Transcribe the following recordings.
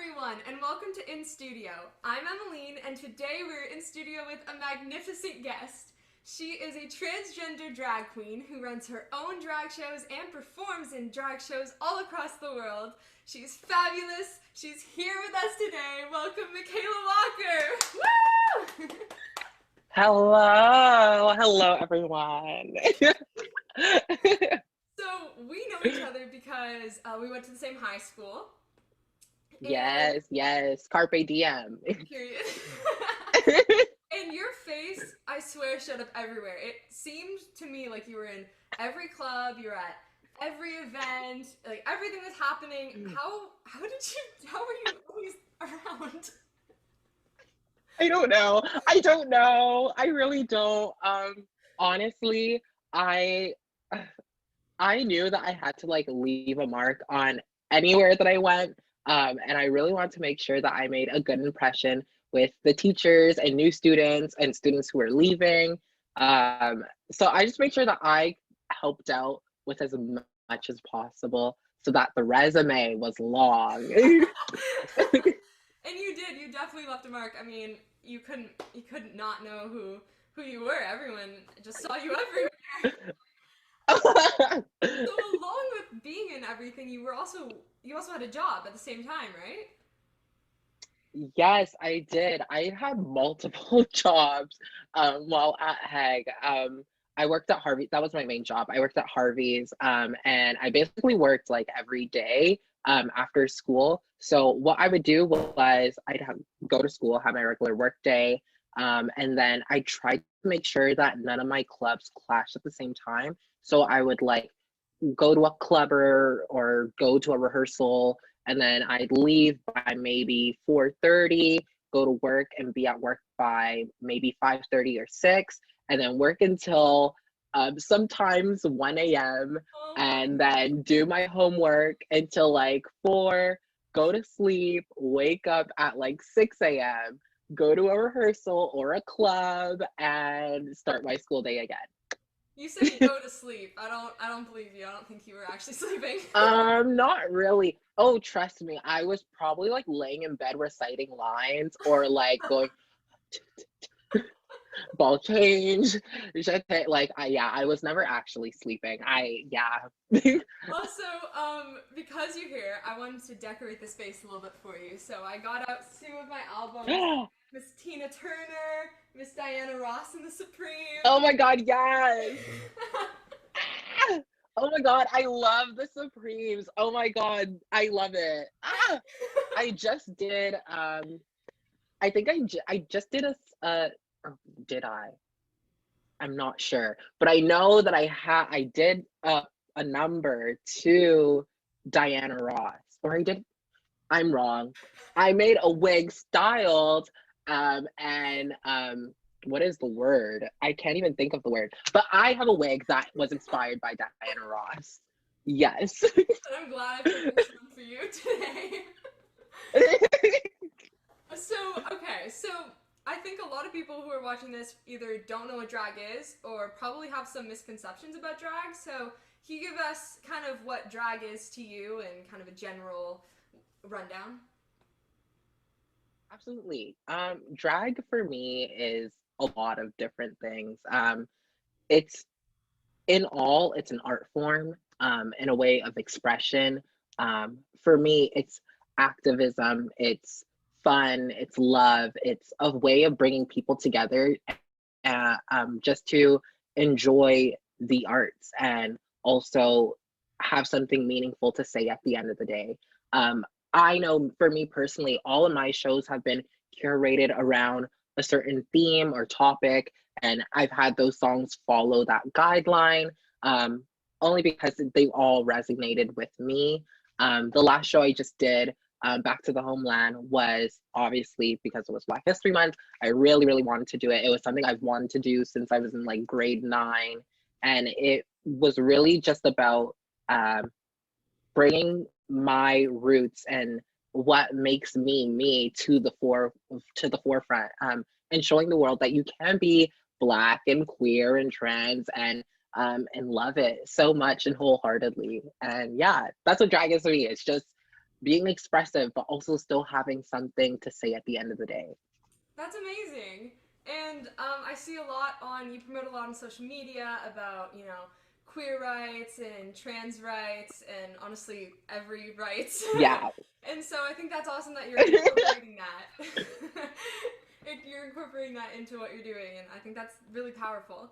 everyone, and welcome to In Studio. I'm Emeline, and today we're in studio with a magnificent guest. She is a transgender drag queen who runs her own drag shows and performs in drag shows all across the world. She's fabulous. She's here with us today. Welcome, Makayla Walker. Woo! Hello everyone. So we know each other because we went to the same high school. And Yes, carpe diem. period. And your face, I swear, showed up everywhere. It seemed to me like you were in every club, you were at every event, like everything was happening. How were you always around? I don't know. I really don't. Honestly, I I knew that I had to like leave a mark on anywhere that I went. And I really want to make sure that I made a good impression with the teachers and new students and students who are leaving. So I just made sure that I helped out with as much as possible so that the resume was long. And you did. You definitely left a mark. I mean, you couldn't not know who you were. Everyone just saw you everywhere. So along with being in everything, you also had a job at the same time, right? Yes, I did. I had multiple jobs while at Heg. I worked at Harvey. That was my main job. I worked at Harvey's, and I basically worked like every day after school. So what I would do was go to school, have my regular work day, and then I tried to make sure that none of my clubs clashed at the same time. So I would like go to a clubber or go to a rehearsal, and then I'd leave by maybe 4:30, go to work and be at work by maybe 5:30 or 6, and then work until sometimes 1 a.m. Oh my. and then do my homework until like 4, go to sleep, wake up at like 6 a.m., go to a rehearsal or a club, and start my school day again. You said you go to sleep. I don't believe you. I don't think you were actually sleeping. Not really. Oh, trust me, I was probably like laying in bed reciting lines or like going ball change. Like I was never actually sleeping. Also, because you're here, I wanted to decorate the space a little bit for you. So I got out two of my albums: Miss Tina Turner, Miss Diana Ross and the Oh Supremes. my God, yes. Oh my God, I love the Supremes. Oh my God, I love it. I just did I just did or did I? I'm not sure, but I know that I did a number to Diana Ross, or I did. I'm wrong. I made a wig styled, and what is the word? I can't even think of the word. But I have a wig that was inspired by Diana Ross. Yes. And I'm glad I picked this one for you today. So, okay, so I think a lot of people who are watching this either don't know what drag is or probably have some misconceptions about drag. So, can you give us kind of what drag is to you and kind of a general rundown? Absolutely. Drag for me is a lot of different things. It's in all, it's an art form, and a way of expression. For me, it's activism, it's fun, it's love, it's a way of bringing people together, just to enjoy the arts and also have something meaningful to say at the end of the day. I know for me personally, all of my shows have been curated around a certain theme or topic, and I've had those songs follow that guideline, um, only because they all resonated with me. The last show I just did, Back to the Homeland, was obviously because it was Black History Month. I really, really wanted to do it. It was something I've wanted to do since I was in like grade 9, and it was really just about um, bringing my roots and what makes me me to the forefront, and showing the world that you can be black and queer and trans and love it so much and wholeheartedly. And yeah, that's what drag is to me. It's just being expressive, but also still having something to say at the end of the day. That's amazing. And I see a lot on, you promote a lot on social media about, queer rights and trans rights and honestly every rights. Yeah. And so I think that's awesome that you're incorporating that. You're incorporating that into what you're doing, and I think that's really powerful.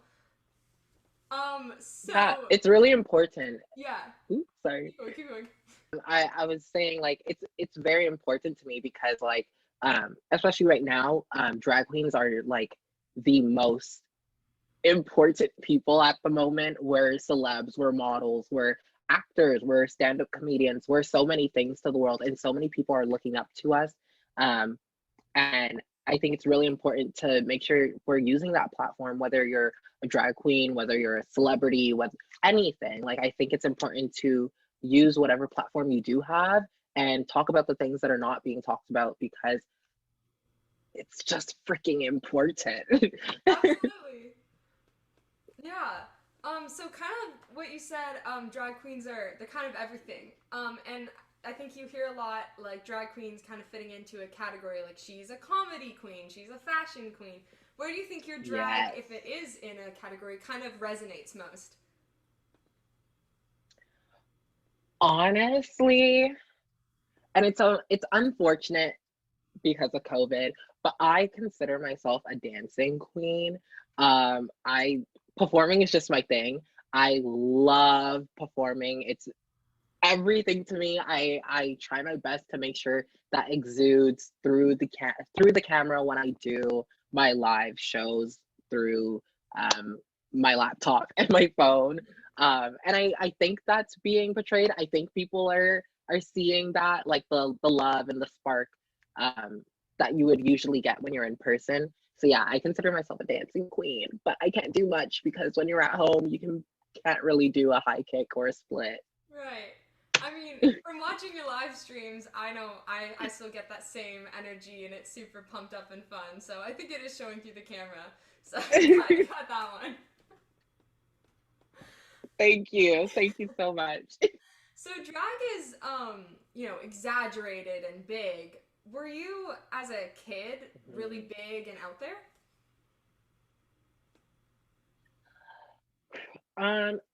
Yeah, So it's really important. yeah, Oops, sorry. keep going, keep going. I was saying like it's very important to me because like especially right now, drag queens are like the most important people at the moment. We're celebs, we're models, we're actors, we're stand-up comedians, we're so many things to the world, and so many people are looking up to us. Um, and I think it's really important to make sure we're using that platform, whether you're a drag queen, whether you're a celebrity, with anything. Like, I think it's important to use whatever platform you do have and talk about the things that are not being talked about because it's just freaking important. Absolutely. Yeah. So kind of what you said, drag queens they're kind of everything. And I think you hear a lot like drag queens kind of fitting into a category like she's a comedy queen, she's a fashion queen. Where do you think your drag, Yes. if it is in a category, kind of resonates most? Honestly, and it's unfortunate because of COVID, but I consider myself a dancing queen. I performing is just my thing. I love performing. It's everything to me. I try my best to make sure that exudes through the camera when I do my live shows through um, my laptop and my phone. And I think that's being portrayed. I think people are seeing that, like the love and the spark um, that you would usually get when you're in person. So yeah, I consider myself a dancing queen, but I can't do much because when you're at home, can't really do a high kick or a split. Right. I mean, from watching your live streams, I know I still get that same energy and it's super pumped up and fun. So I think it is showing through the camera. So you got that one. Thank you. Thank you so much. So drag is exaggerated and big. Were you as a kid really big and out there?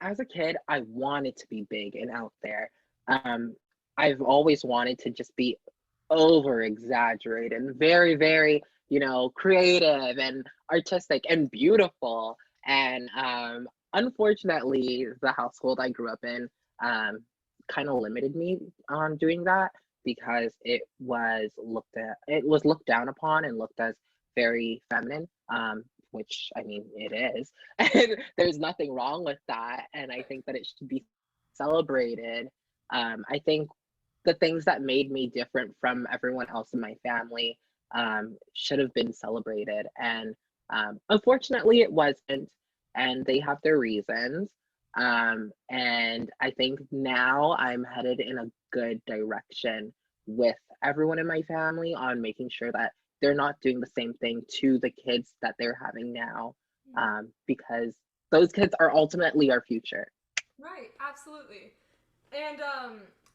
As a kid, I wanted to be big and out there. Um, I've always wanted to just be over exaggerated and very, very, creative and artistic and beautiful. And unfortunately, the household I grew up in um, kind of limited me on doing that because it was looked down upon and looked as very feminine. Which I mean it is, and there's nothing wrong with that. And I think that it should be celebrated. I think the things that made me different from everyone else in my family should have been celebrated. And unfortunately, it wasn't, and they have their reasons. And I think now I'm headed in a good direction with everyone in my family on making sure that they're not doing the same thing to the kids that they're having now, because those kids are ultimately our future. Right, absolutely. And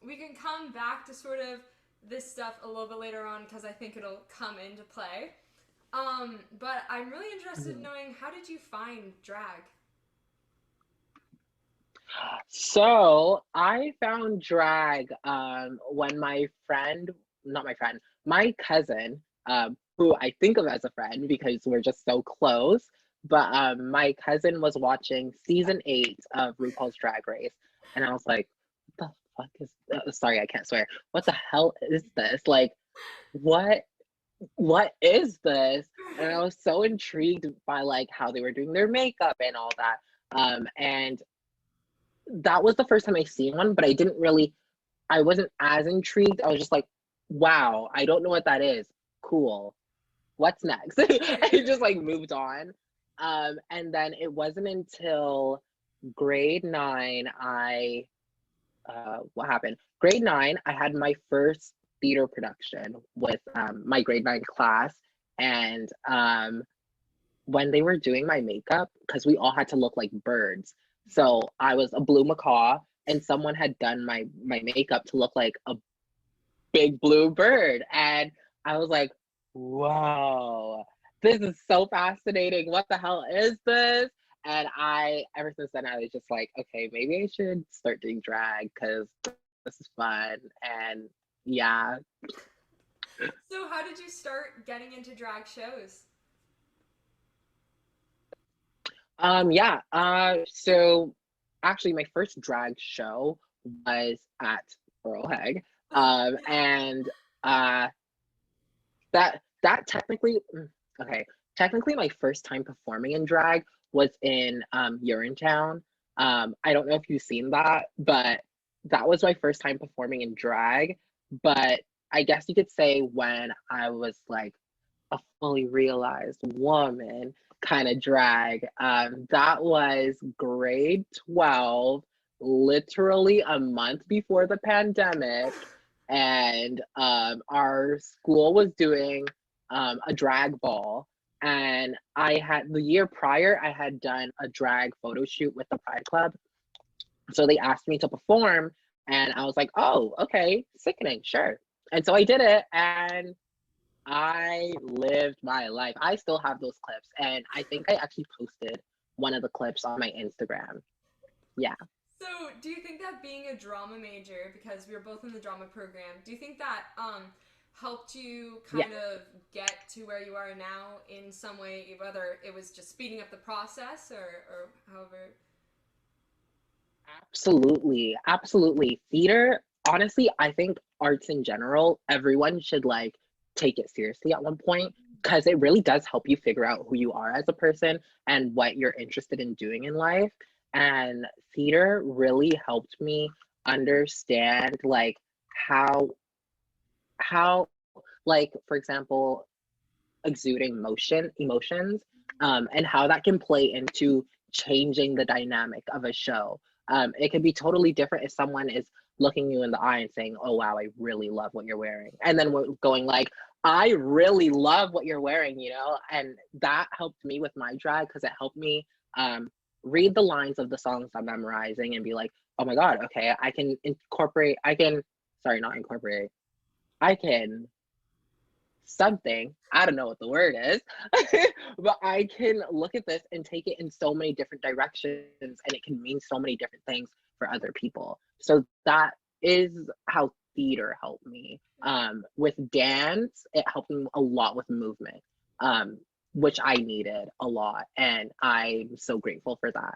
we can come back to sort of this stuff a little bit later on because I think it'll come into play. But I'm really interested in Mhm. knowing, how did you find drag? So I found drag when not my friend, my cousin, who I think of as a friend because we're just so close, but my cousin was watching season 8 of RuPaul's Drag Race, and I was like, "What the fuck is? Sorry, I can't swear. What the hell is this? Like, what what is this?" And I was so intrigued by like how they were doing their makeup and all that. And that was the first time I seen one, but I wasn't as intrigued. I was just like, wow, I don't know what that is. Cool. What's next? Right. I just like moved on. And then it wasn't until grade 9, what happened? Grade 9, I had my first theater production with my grade 9 class. And when they were doing my makeup, because we all had to look like birds. So I was a blue macaw, and someone had done my makeup to look like a big blue bird. And I was like, whoa, this is so fascinating. What the hell is this? And ever since then, I was just like, okay, maybe I should start doing drag because this is fun. And yeah. So, how did you start getting into drag shows? Yeah. So actually my first drag show was at Earl Hag. Yeah. And that technically okay. Technically my first time performing in drag was in Urinetown. I don't know if you've seen that, but that was my first time performing in drag. But I guess you could say when I was like a fully realized woman kind of drag. That was grade 12, literally a month before the pandemic. And our school was doing a drag ball. And the year prior, I had done a drag photo shoot with the Pride Club. So they asked me to perform, and I was like, oh, okay, sickening, sure. And so I did it, and I lived my life. I still have those clips, and I think I actually posted one of the clips on my Instagram. Yeah, So, do you think that being a drama major, because we were both in the drama program, do you think that helped you yeah, kind of get to where you are now in some way, whether it was just speeding up the process or however? absolutely, absolutely. Theater, honestly, I think arts in general, everyone should like take it seriously at one point because it really does help you figure out who you are as a person and what you're interested in doing in life. And theater really helped me understand like how how like for example exuding emotions and how that can play into changing the dynamic of a show. It could be totally different if someone is looking you in the eye and saying, oh wow, I really love what you're wearing, and then we're going like, I really love what you're wearing, and that helped me with my drag because it helped me um, read the lines of the songs I'm memorizing and be like, oh my god, okay, I can sorry, not incorporate, I can something. I don't know what the word is, but I can look at this and take it in so many different directions, and it can mean so many different things for other people. So that is how theater helped me. With dance, it helped me a lot with movement, which I needed a lot, and I'm so grateful for that.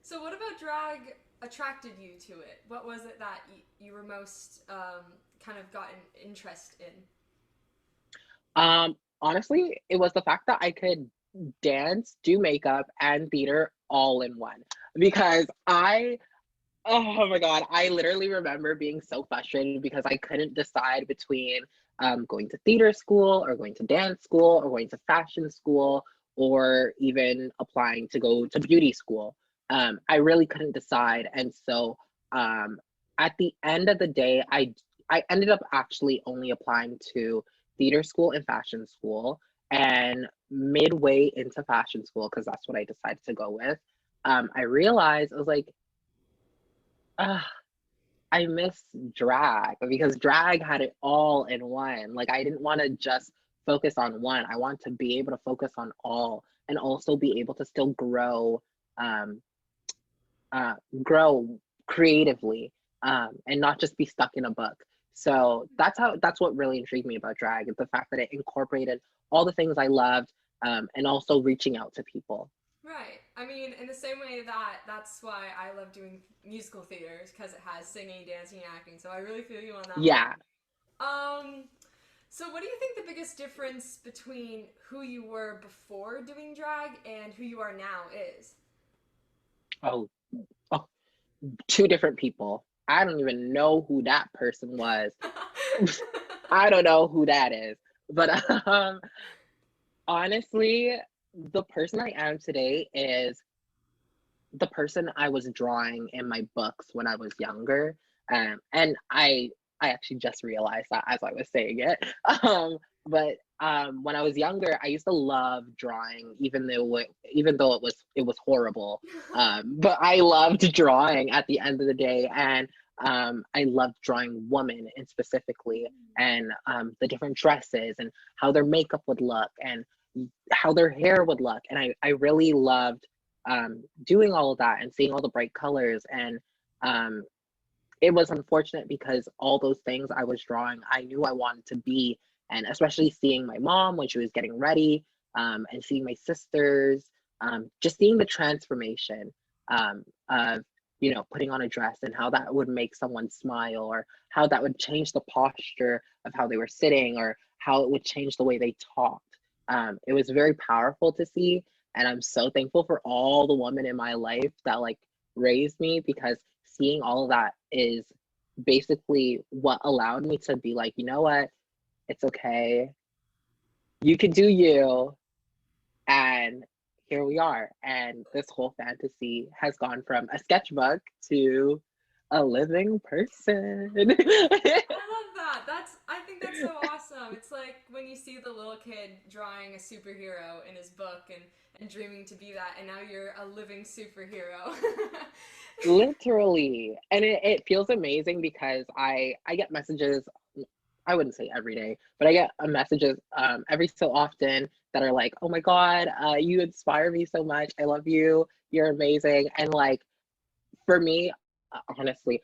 So, what about drag attracted you to it? What was it that you were most kind of got an interest in? Honestly, it was the fact that I could dance, do makeup, and theater all in one because oh my God, I literally remember being so frustrated because I couldn't decide between going to theater school or going to dance school or going to fashion school or even applying to go to beauty school. I really couldn't decide. And so um, at the end of the day, I ended up actually only applying to theater school and fashion school. And midway into fashion school, because that's what I decided to go with, I realized I was like, ah, I miss drag because drag had it all in one. Like I didn't want to just focus on one. I want to be able to focus on all and also be able to still um, uh, grow creatively, and not just be stuck in a book. So that's what really intrigued me about drag is the fact that it incorporated all the things I loved, and also reaching out to people. Right. I mean, in the same way that's why I love doing musical theater because it has singing, dancing, and acting. So I really feel you on that one. Yeah. Um, so what do you think the biggest difference between who you were before doing drag and who you are now is? Oh, oh, two different people. I don't even know who that person was. I don't know who that is. But honestly, the person I am today is the person I was drawing in my books when I was younger. And I actually just realized that as I was saying it. But when I was younger, I used to love drawing, even though it was horrible. But I loved drawing at the end of the day, and I loved drawing women and specifically, and the different dresses and how their makeup would look and how their hair would look. And I really loved doing all of that and seeing all the bright colors. And um, it was unfortunate because all those things I was drawing, I knew I wanted to be. And especially seeing my mom when she was getting ready, and seeing my sisters, just seeing the transformation of, putting on a dress and how that would make someone smile, or how that would change the posture of how they were sitting, or how it would change the way they talked. It was very powerful to see. And I'm so thankful for all the women in my life that like raised me, because seeing all of that is basically what allowed me to be like, you know what? It's okay. You can do you. And here we are. And this whole fantasy has gone from a sketchbook to a living person. I love that. I think that's so awesome. It's like when you see the little kid drawing a superhero in his book and dreaming to be that, and now you're a living superhero. Literally. And it feels amazing because I get messages, I wouldn't say every day, but I get messages every so often that are like, "Oh my God, you inspire me so much. I love you. You're amazing." And like for me, honestly,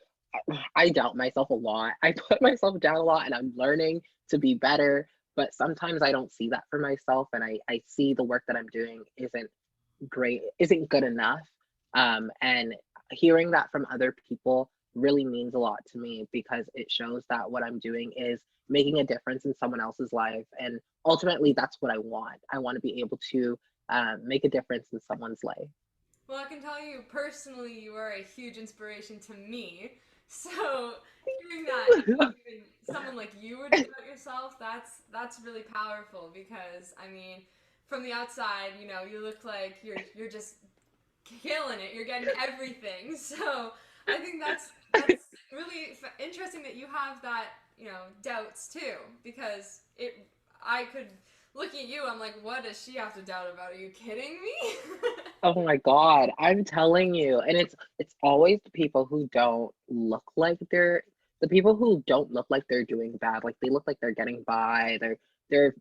I doubt myself a lot. I put myself down a lot, and I'm learning to be better. But sometimes I don't see that for myself, and I see the work that I'm doing isn't good enough. And hearing that from other people really means a lot to me, because it shows that what I'm doing is making a difference in someone else's life. And ultimately, that's what I want. I want to be able to make a difference in someone's life. Well, I can tell you personally, you are a huge inspiration to me. So hearing that even someone like you would do it yourself, that's really powerful because I mean, from the outside, you look like you're just killing it. You're getting everything. So I think that's really interesting that you have that doubts too, because it I could looking at you, I'm like, what does she have to doubt about? Are you kidding me? Oh my God, I'm telling you. And it's always the people who don't look like they're doing bad. Like they look like they're getting by. They're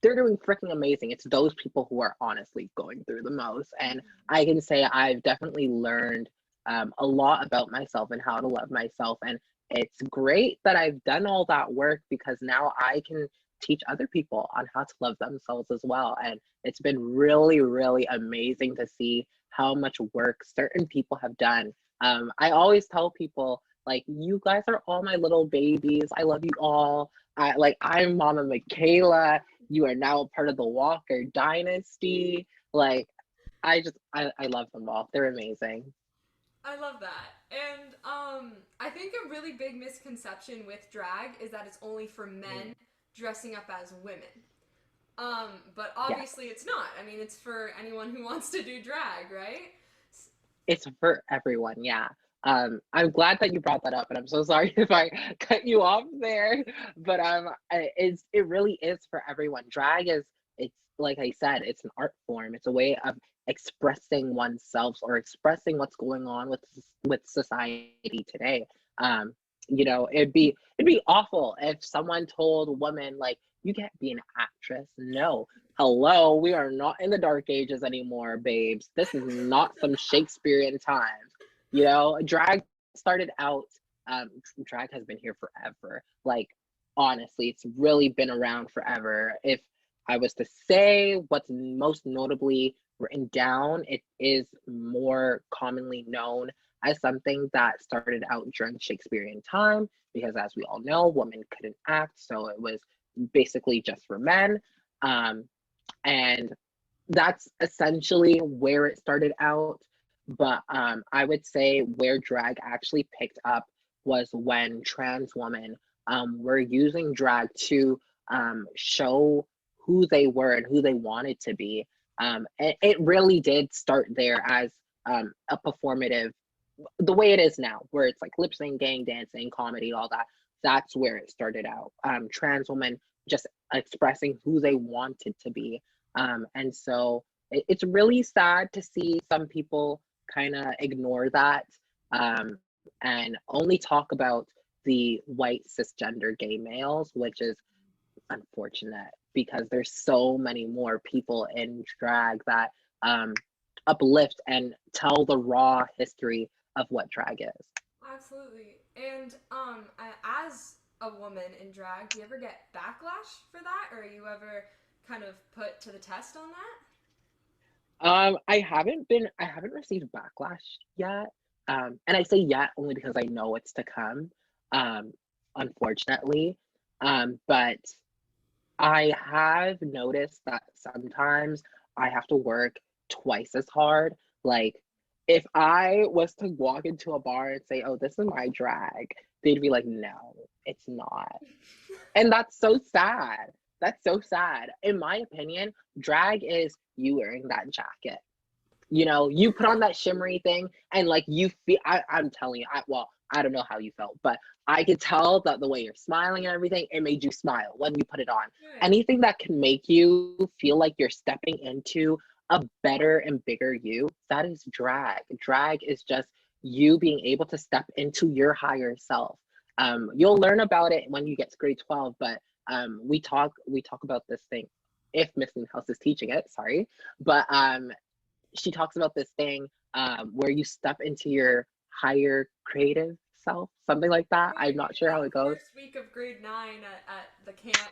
they're doing freaking amazing. It's those people who are honestly going through the most. And I can say I've definitely learned a lot about myself and how to love myself. And it's great that I've done all that work, because now I can teach other people on how to love themselves as well. And it's been really, really amazing to see how much work certain people have done. I always tell people, like, you guys are all my little babies. I love you all. I'm Mama Makayla. You are now a part of the Walker dynasty. Like, I love them all. They're amazing. I love that. And I think a really big misconception with drag is that it's only for men dressing up as women. But Yes. obviously it's not. I mean, it's for anyone who wants to do drag, right? It's for everyone, yeah. I'm glad that you brought that up, and I'm so sorry if I cut you off there. But it really is for everyone. It's like I said, it's an art form. It's a way of expressing oneself, or expressing what's going on with society today. Um, it'd be awful if someone told a woman like, you can't be an actress. No, hello, we are not in the dark ages anymore, babes. This is not some Shakespearean times. Drag started out, drag has been here forever. Like, honestly, it's really been around forever. If I was to say what's most notably written down, it is more commonly known as something that started out during Shakespearean time, because as we all know, women couldn't act, so it was basically just for men. Um, and that's essentially where it started out. But I would say where drag actually picked up was when trans women were using drag to show who they were and who they wanted to be. And it really did start there as a performative, the way it is now, where it's like lip syncing, dancing, comedy, all that. That's where it started out. Trans women just expressing who they wanted to be. And so it's really sad to see some people kind of ignore that. and only talk about the white cisgender gay males, which is unfortunate because there's so many more people in drag that um, uplift and tell the raw history of what drag is. Absolutely. And as a woman in drag, do you ever get backlash for that, or are you ever kind of put to the test on that? I haven't received backlash yet. And I say yet only because I know it's to come, um, unfortunately. But I have noticed that sometimes I have to work twice as hard. Like, if I was to walk into a bar and say, "Oh, this is my drag," they'd be like, "No, it's not." And that's so sad. That's so sad. In my opinion, drag is you wearing that jacket. You know, you put on that shimmery thing and like you feel I'm telling you, I don't know how you felt, but I could tell that the way you're smiling and everything, it made you smile when you put it on. Right. Anything that can make you feel like you're stepping into a better and bigger you, that is drag. Drag is just you being able to step into your higher self. You'll learn about it when you get to grade 12, but we talk about this thing if Miss House is teaching it, sorry. But she talks about this thing where you step into your higher creative self, something like that. I'm Right. not sure how it goes. First week of grade 9 at the camp.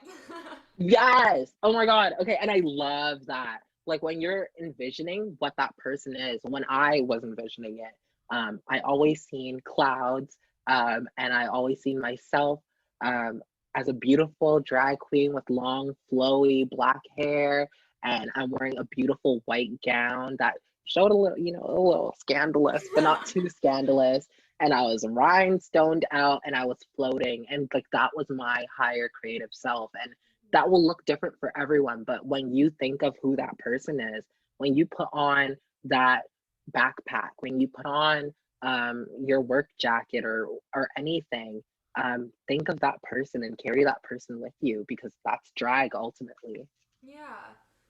Yes. Oh my God. Okay. And I love that. Like when you're envisioning what that person is, when I was envisioning it, I always seen clouds, and I always seen myself um, as a beautiful drag queen with long, flowy black hair, and I'm wearing a beautiful white gown that showed a little, a little scandalous, but not too scandalous. And I was rhinestoned out and I was floating, and like that was my higher creative self. And that will look different for everyone. But when you think of who that person is, when you put on that backpack, when you put on your work jacket or anything, think of that person and carry that person with you because that's drag ultimately. Yeah.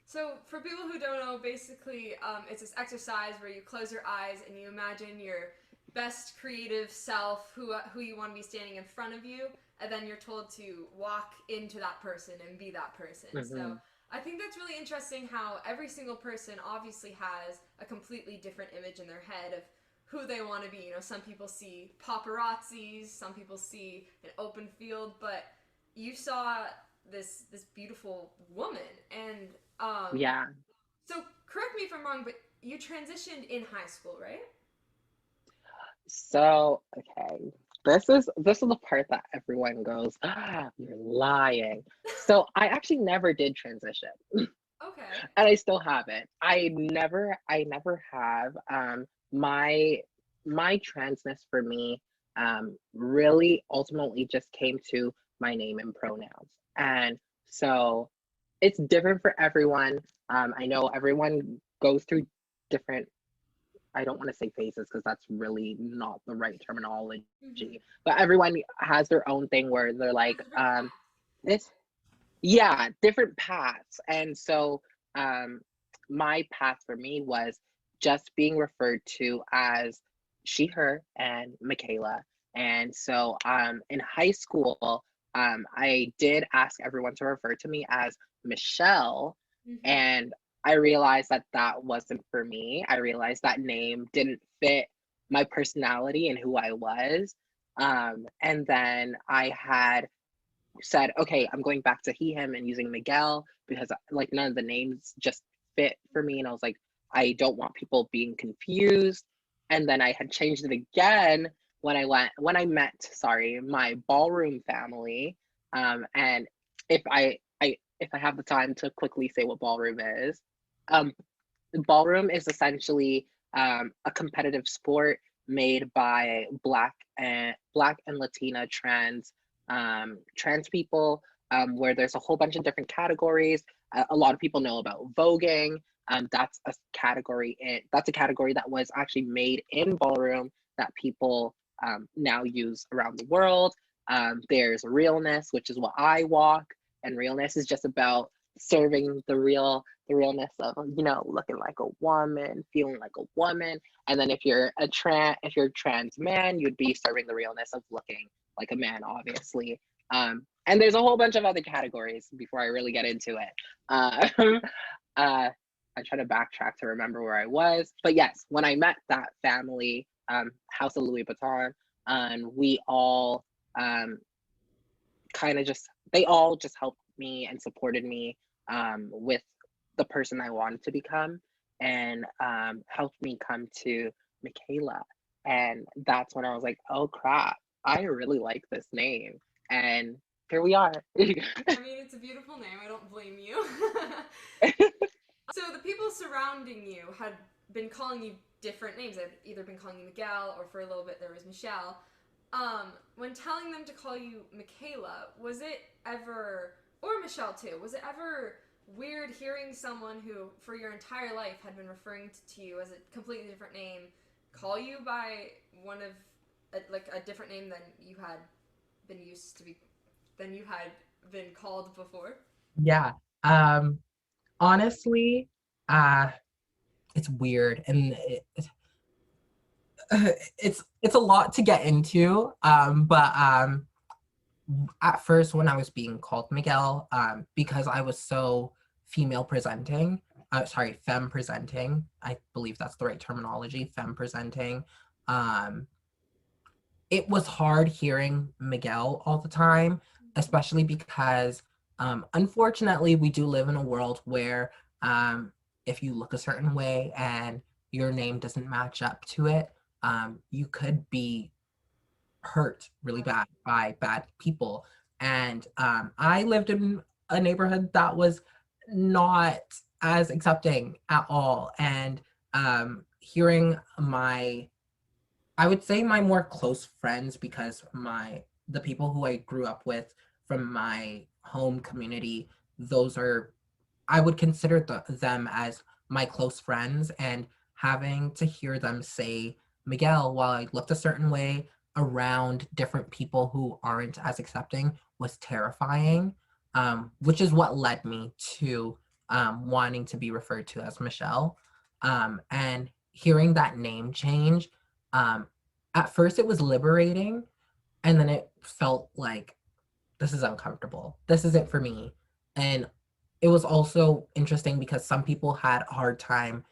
So, for people who don't know, basically, it's this exercise where you close your eyes and you imagine your best creative self, who you want to be standing in front of you, and then you're told to walk into that person and be that person. So, Hmm. I think that's really interesting how every single person obviously has a completely different image in their head of who they want to be. You know, some people see paparazzis, some people see an open field, but you saw this beautiful woman. And Yeah. so correct me if I'm wrong, but you transitioned in high school, right? So, okay. This is the part that everyone goes, ah, you're lying. So I actually never did transition. Okay. And I still haven't. I never have. My my transness for me really ultimately just came to my name and pronouns. And so it's different for everyone. I know everyone goes through different, I don't want to say phases because that's really not the right terminology, Mm-hmm. but everyone has their own thing where they're like, Different path. this yeah, different paths. And so um my path for me was just being referred to as she, her, and Makayla. And so in high school, I did ask everyone to refer to me as Michelle, Mm-hmm. and I realized that that wasn't for me. I realized that name didn't fit my personality and who I was. And then I had said, okay, I'm going back to he, him, and using Miguel because like none of the names just fit for me. And I was like, I don't want people being confused. And then I had changed it again when I met, sorry, my ballroom family. And if I have the time to quickly say what ballroom is, um, ballroom is essentially a competitive sport made by Black and Latina trans people, where there's a whole bunch of different categories. A lot of people know about voguing. That's a category that was actually made in ballroom that people now use around the world. There's realness, which is what I walk, and realness is just about serving the realness of, looking like a woman, feeling like a woman. And then if you're trans man, you'd be serving the realness of looking like a man, obviously. And there's a whole bunch of other categories before I really get into it. uh, I try to backtrack to remember where I was. But yes, when I met that family, House of Louis Vuitton, and we all um, kind of just, they all just helped me and supported me with the person I wanted to become, and helped me come to Makayla. And that's when I was like, oh crap, I really like this name. And here we are. I mean, it's a beautiful name. I don't blame you. So the people surrounding you had been calling you different names. They'd either been calling you Miguel, or for a little bit there was Michelle. When telling them to call you Makayla, was it ever, or Michelle too, was it ever weird hearing someone who, for your entire life, had been referring to you as a completely different name, call you by one of, like a different name than you had been used to be, than you had been called before? Yeah. Um, Honestly, uh, it's weird, and it's a lot to get into. But at first, when I was being called Miguel, because I was so female presenting, sorry, femme presenting, I believe that's the right terminology, femme presenting. Um, it was hard hearing Miguel all the time, especially because unfortunately we do live in a world where if you look a certain way and your name doesn't match up to it, you could be hurt really bad by bad people. And I lived in a neighborhood that was not as accepting at all. And hearing I would say my more close friends, because the people who I grew up with from my home community, those are, I would consider them as my close friends, and having to hear them say Miguel while I looked a certain way around different people who aren't as accepting was terrifying, which is what led me to wanting to be referred to as Michelle. And hearing that name change, um, at first it was liberating, and then it felt like this is uncomfortable. This isn't for me. And it was also interesting because some people had a hard time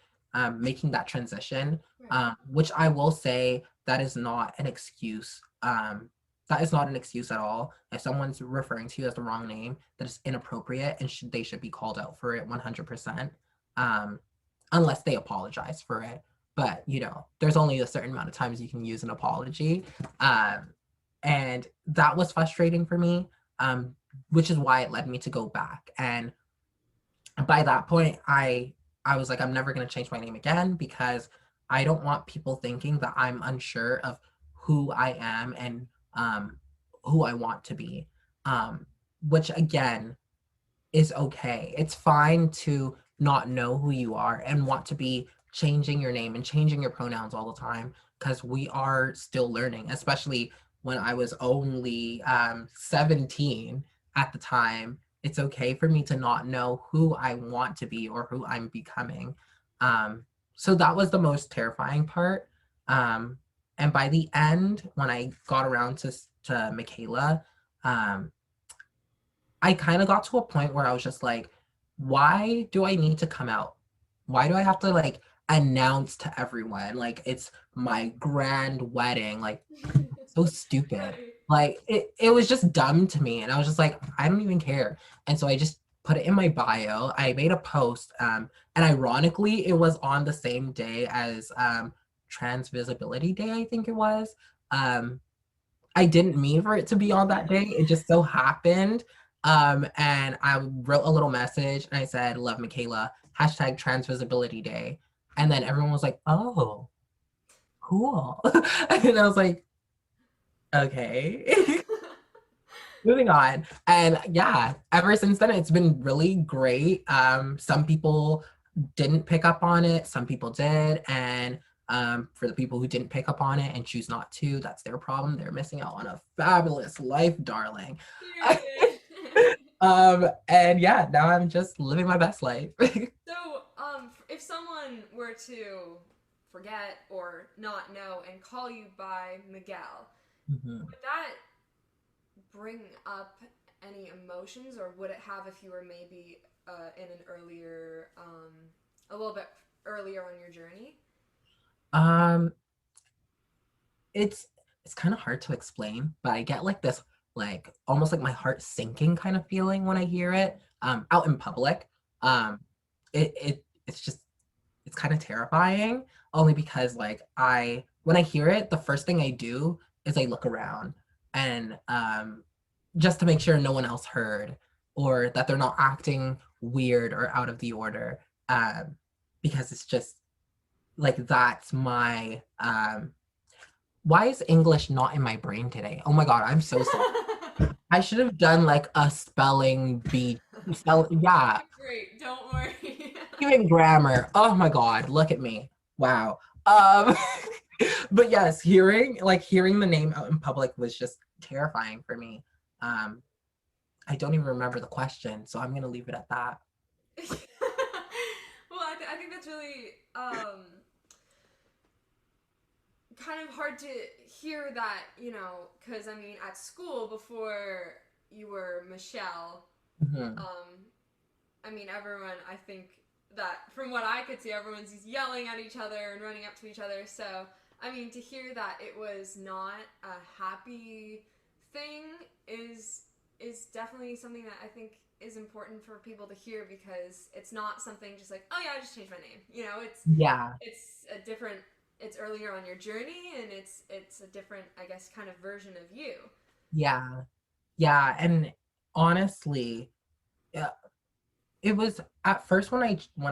making that transition, Right. which I will say that is not an excuse. That is not an excuse at all. If someone's referring to you as the wrong name, that is inappropriate, and they should be called out for it 100%, um, unless they apologize for it. But there's only a certain amount of times you can use an apology, and that was frustrating for me, which is why it led me to go back. And by that point, I was like, I'm never going to change my name again, because I don't want people thinking that I'm unsure of who I am and who I want to be, which again is okay. It's fine to not know who you are and want to be changing your name and changing your pronouns all the time, because we are still learning, especially when I was only 17 at the time. It's okay for me to not know who I want to be or who I'm becoming. So that was the most terrifying part. Um, and by the end, when I got around to Makayla, um, I kind of got to a point where I was just like, why do I need to come out? Why do I have to like announce to everyone like it's my grand wedding? Like, so stupid. Right. Like it was just dumb to me. And I was just like, I don't even care. And so I just put it in my bio. I made a post. And ironically, it was on the same day as Trans Visibility Day, I think it was. Um, I didn't mean for it to be on that day. It just so happened. And I wrote a little message and I said, love Makayla, hashtag Trans Visibility Day. And then everyone was like, oh, cool. And I was like, okay. Moving on. And yeah, ever since then, it's been really great. Some people didn't pick up on it, some people did. And for the people who didn't pick up on it and choose not to, that's their problem. They're missing out on a fabulous life, darling. Period. And yeah, now I'm just living my best life. So, if someone were to forget or not know and call you by Miguel, Mhm. would that bring up any emotions, or would it have if you were maybe in an earlier, a little bit earlier on your journey? Um, it's it's kind of hard to explain, but I get like this like almost like my heart sinking kind of feeling when I hear it out in public. Um, it's just it's kind of terrifying only because like I when I hear it, the first thing I do is I look around and just to make sure no one else heard or that they're not acting weird or out of the order. Um, because it's just like that's my why is English not in my brain today? Oh my god, I'm so sorry. I should have done like a spelling bee. Yeah, Great, don't worry. even grammar. Oh my god, look at me. Wow. But yes, hearing the name out in public was just terrifying for me. Um, I don't even remember the question, so I'm gonna leave it at that. Well, I think that's really kind of hard to hear that, because I mean, at school before you were Michelle, Mhm. um, I mean, everyone, I think that from what I could see, everyone's just yelling at each other and running up to each other. So, I mean, to hear that it was not a happy thing is definitely something that I think is important for people to hear, because it's not something just like, oh yeah, I just changed my name. Yeah, It's a different, it's earlier on your journey, and it's a different, I guess, kind of version of you. yeah, yeah. And honestly, yeah, it was at first when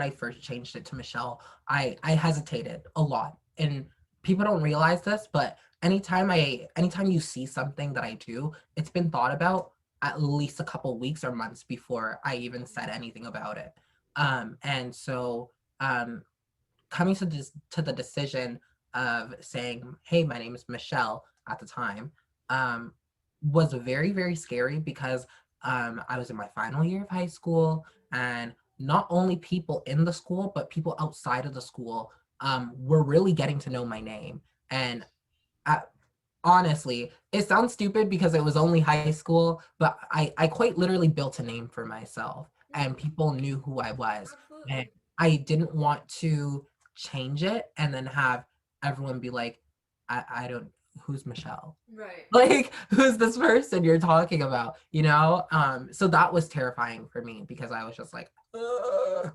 I first changed it to Michelle, I hesitated a lot. And people don't realize this, but anytime you see something that I do, it's been thought about at least a couple weeks or months before I even said anything about it. And so um coming to the decision of saying, "Hey, my name is Michelle" at the time, um, was very very scary because I was in my final year of high school, and not only people in the school but people outside of the school were really getting to know my name. And I, honestly, it sounds stupid because it was only high school, but I quite literally built a name for myself and Mm, people knew who I was. And absolutely. I didn't want to change it and then have everyone be like, I don't, who's Michelle? Right. Like, who's this person you're talking about? So that was terrifying for me because I was just like, ugh.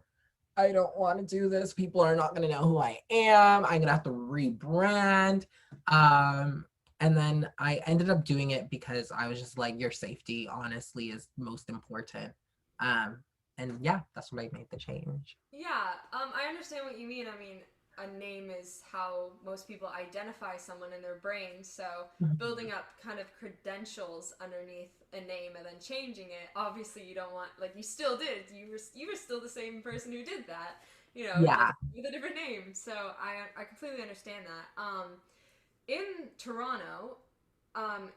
I don't want to do this. People are not going to know who I am. I'm going to have to rebrand. Um, and then I ended up doing it because I was just like, your safety, honestly, is most important. Um, and yeah, that's when I made the change. Yeah, I understand what you mean. I mean, a name is how most people identify someone in their brain. So Mhm. building up kind of credentials underneath a name and then changing it, obviously you don't want, like, you still did. You were still the same person who did that. Yeah. Just with a different name. So I completely understand that. In Toronto,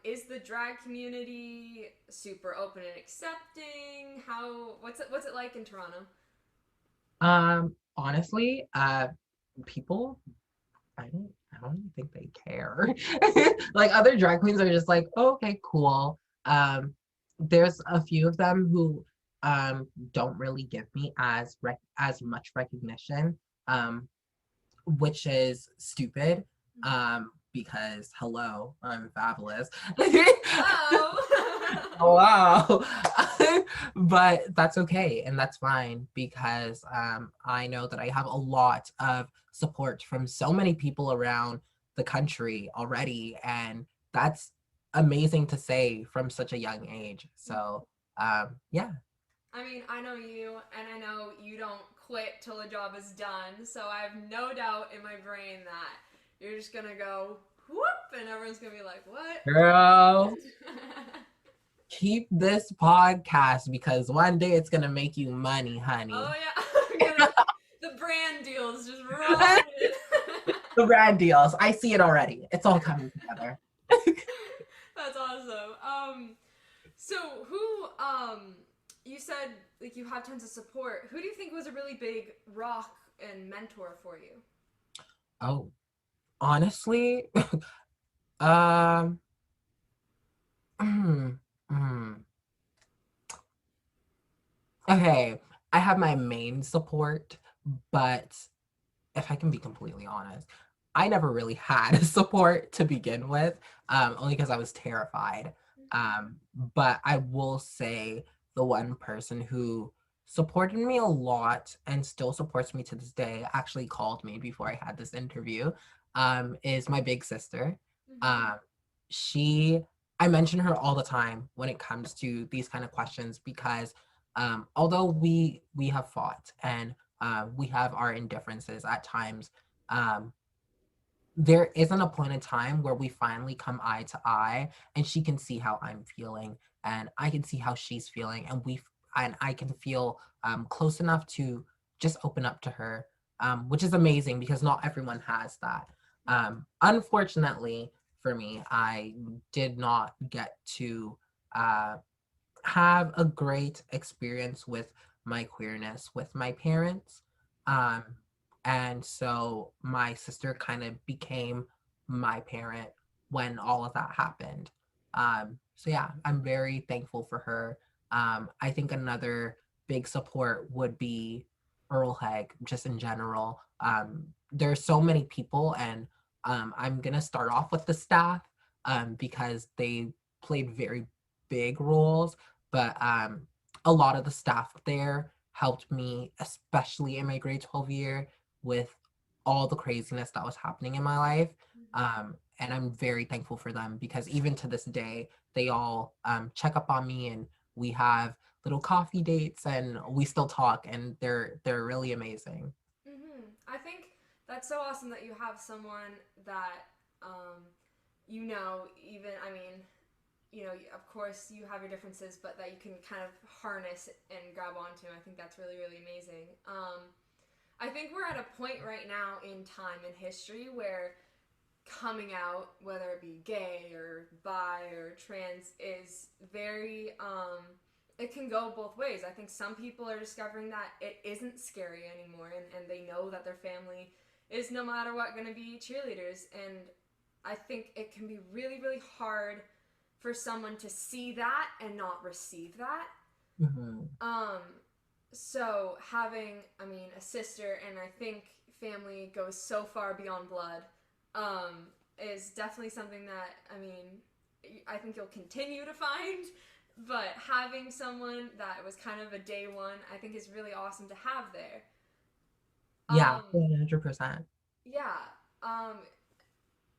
is the drag community super open and accepting? What's it like in Toronto? Honestly, people I don't even think they care. Like other drag queens are just like, oh, okay, cool. There's a few of them who don't really give me as much recognition, um, which is stupid. Because hello, I'm fabulous. Hello. Wow. But that's okay and that's fine because I know that I have a lot of support from so many people around the country already, and that's amazing to say from such a young age. So yeah. I mean, I know you, and I know you don't quit till the job is done. So I have no doubt in my brain that you're just gonna go whoop, and everyone's gonna be like, "What Girl, happened?" keep this podcast because one day it's gonna make you money, Oh honey. yeah, I'm gonna the brand deals just rolling in. The brand deals. I see it already. It's all coming together. That's awesome. So who you said like you have tons of support. Who do you think was a really big rock and mentor for you? Oh, honestly, um, mm, mm. Okay, I have my main support, but if I can be completely honest, I never really had support to begin with, only because I was terrified. Um, but I will say the one person who supported me a lot and still supports me to this day actually called me before I had this interview, is my big sister. Mm-hmm. Um, she, I mention her all the time when it comes to these kind of questions because although we have fought and we have our indifferences at times. Um, there isn't a point in time where we finally come eye to eye, and she can see how I'm feeling, and I can see how she's feeling, and I can feel close enough to just open up to her, which is amazing because not everyone has that. Unfortunately for me, I did not get to uh, have a great experience with my queerness with my parents. Um, and so my sister kind of became my parent when all of that happened. So yeah, I'm very thankful for her. I think another big support would be Earl Heg, just in general. There's so many people, and I'm gonna start off with the staff because they played very big roles, but a lot of the staff there helped me, especially in my grade 12 year, with all the craziness that was happening in my life. And I'm very thankful for them because even to this day, they all check up on me and we have little coffee dates and we still talk and they're really amazing. I think that's so awesome that you have someone that, um, even, I mean, of course you have your differences, but that you can kind of harness and grab onto. I think that's really, really amazing. I think we're at a point right now in time in history where coming out, whether it be gay or bi or trans, is very it can go both ways. I think some people are discovering that it isn't scary anymore, and they know that their family is no matter what going to be cheerleaders. And I think it can be really, really hard for someone to see that and not receive that. Mhm. Um, so having, I mean, a sister, and I think family goes so far beyond blood, is definitely something that, I mean, I think you'll continue to find. But having someone that was kind of a day one, I think is really awesome to have there. Yeah, Um, 100%. yeah. Um,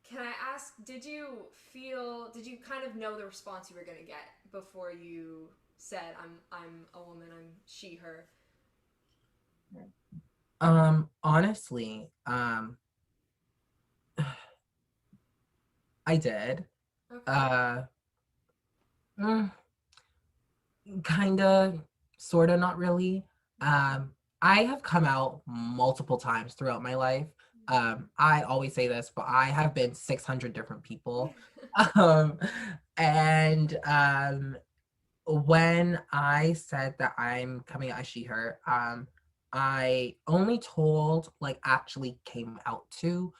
can I ask, did you kind of know the response you were gonna get before you said, I'm a woman, I'm she, her? Honestly, I did. Okay. Uh, mm, Kinda, sorta, not really. Um, I have come out multiple times throughout my life. I always say this, but I have been 600 different people. Um, and when I said that I'm coming out as she, her, I only told, like, actually came out to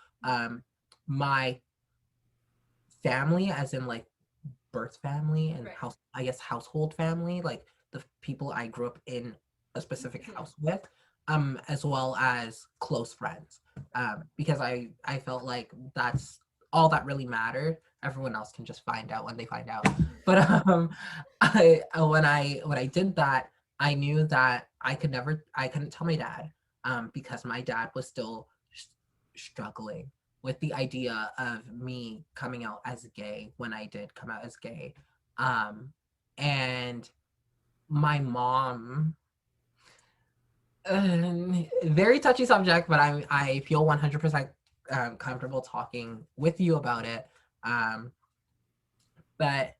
my family, as in, like, birth family and Right. I guess household family, like the people I grew up in a specific house with, as well as close friends. Because I felt like that's all that really mattered. Everyone else can just find out when they find out. But when I did that, I knew that I couldn't tell my dad, because my dad was still struggling with the idea of me coming out as gay when I did come out as gay. Um, and my mom, very touchy subject, but I feel 100% comfortable talking with you about it. Um, but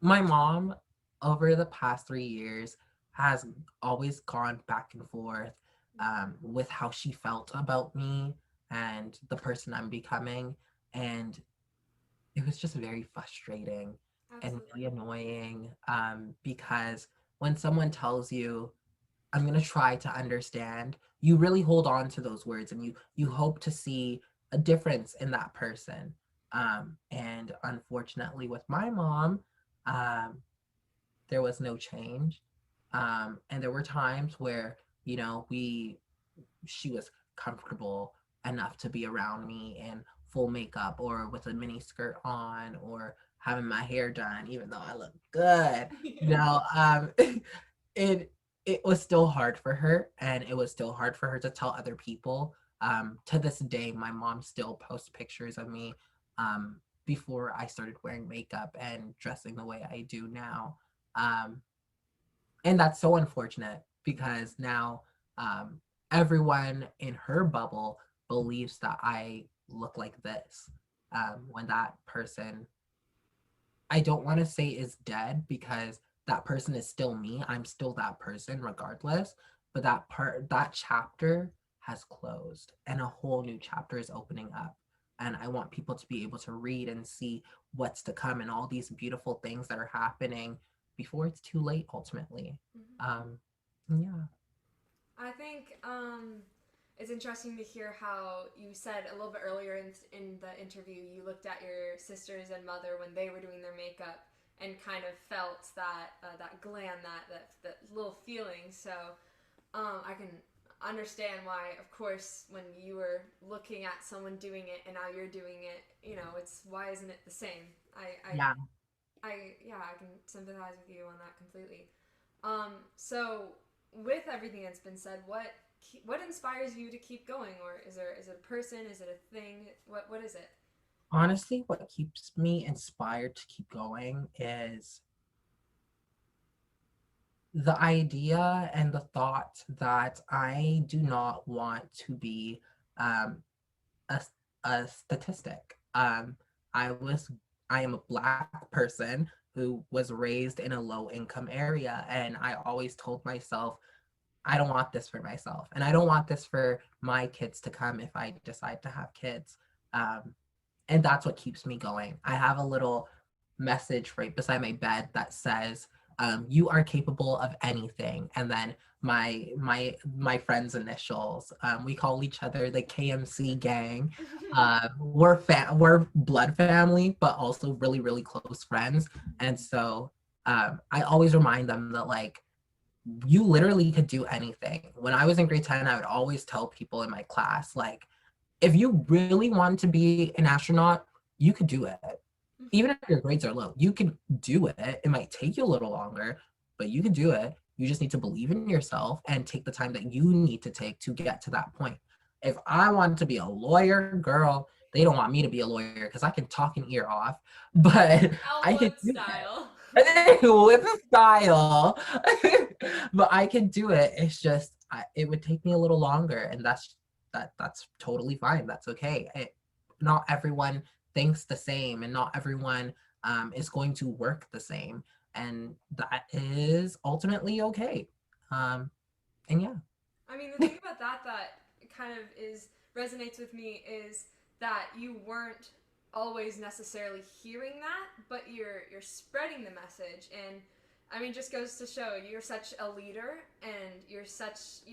my mom, over the past 3 years, has always gone back and forth with how she felt about me and the person I'm becoming. And it was just very frustrating and Absolutely. really annoying, because when someone tells you, I'm going to try to understand, you really hold on to those words and you hope to see a difference in that person. And unfortunately, with my mom, um, there was no change. And there were times where, you know, she was comfortable enough to be around me in full makeup or with a mini skirt on or having my hair done, even though I look good. You know, it it was still hard for her, and it was still hard for her to tell other people. To this day, my mom still posts pictures of me before I started wearing makeup and dressing the way I do now. Um, and that's so unfortunate because now um, everyone in her bubble believes that I look like this. When that person, I don't want to say is dead because that person is still me. I'm still that person regardless. But that chapter has closed and a whole new chapter is opening up. And I want people to be able to read and see what's to come and all these beautiful things that are happening before it's too late ultimately. Mhm. Um, yeah. I think it's interesting to hear how you said a little bit earlier in the interview you looked at your sisters and mother when they were doing their makeup and kind of felt that glam, that little feeling. So I can understand why, of course, when you were looking at someone doing it and now you're doing it, you know, it's why isn't it the same? Yeah. Yeah, I can sympathize with you on that completely. So with everything that's been said, what inspires you to keep going, or is it a person, is it a thing? What is it? Honestly, what keeps me inspired to keep going is the idea and the thought that I do not want to be um, a, a statistic. I was I am a black person who was raised in a low income area, and I always told myself I don't want this for myself, and I don't want this for my kids to come if I decide to have kids. Um, and that's what keeps me going. I have a little message right beside my bed that says, "You are capable of anything." And then my friend's initials. We call each other the KMC gang. We're blood family, but also really really close friends. And so I always remind them that like you literally could do anything. When I was in grade 10, I would always tell people in my class like if you really want to be an astronaut, you could do it. Even if your grades are low, you can do it. It might take you a little longer, but you can do it. You just need to believe in yourself and take the time that you need to take to get to that point. If I want to be a lawyer, girl, they don't want me to be a lawyer because I can talk an ear off, but I can Elwood do style. it with a style. But I can do it. It's just it would take me a little longer, and that's totally fine. That's okay. Not everyone thinks the same, and not everyone is going to work the same, and that is ultimately okay. Um, and yeah. I mean, the thing about that kind of is resonates with me is that you weren't always necessarily hearing that, but you're spreading the message, and I mean, just goes to show you're such a leader, and you're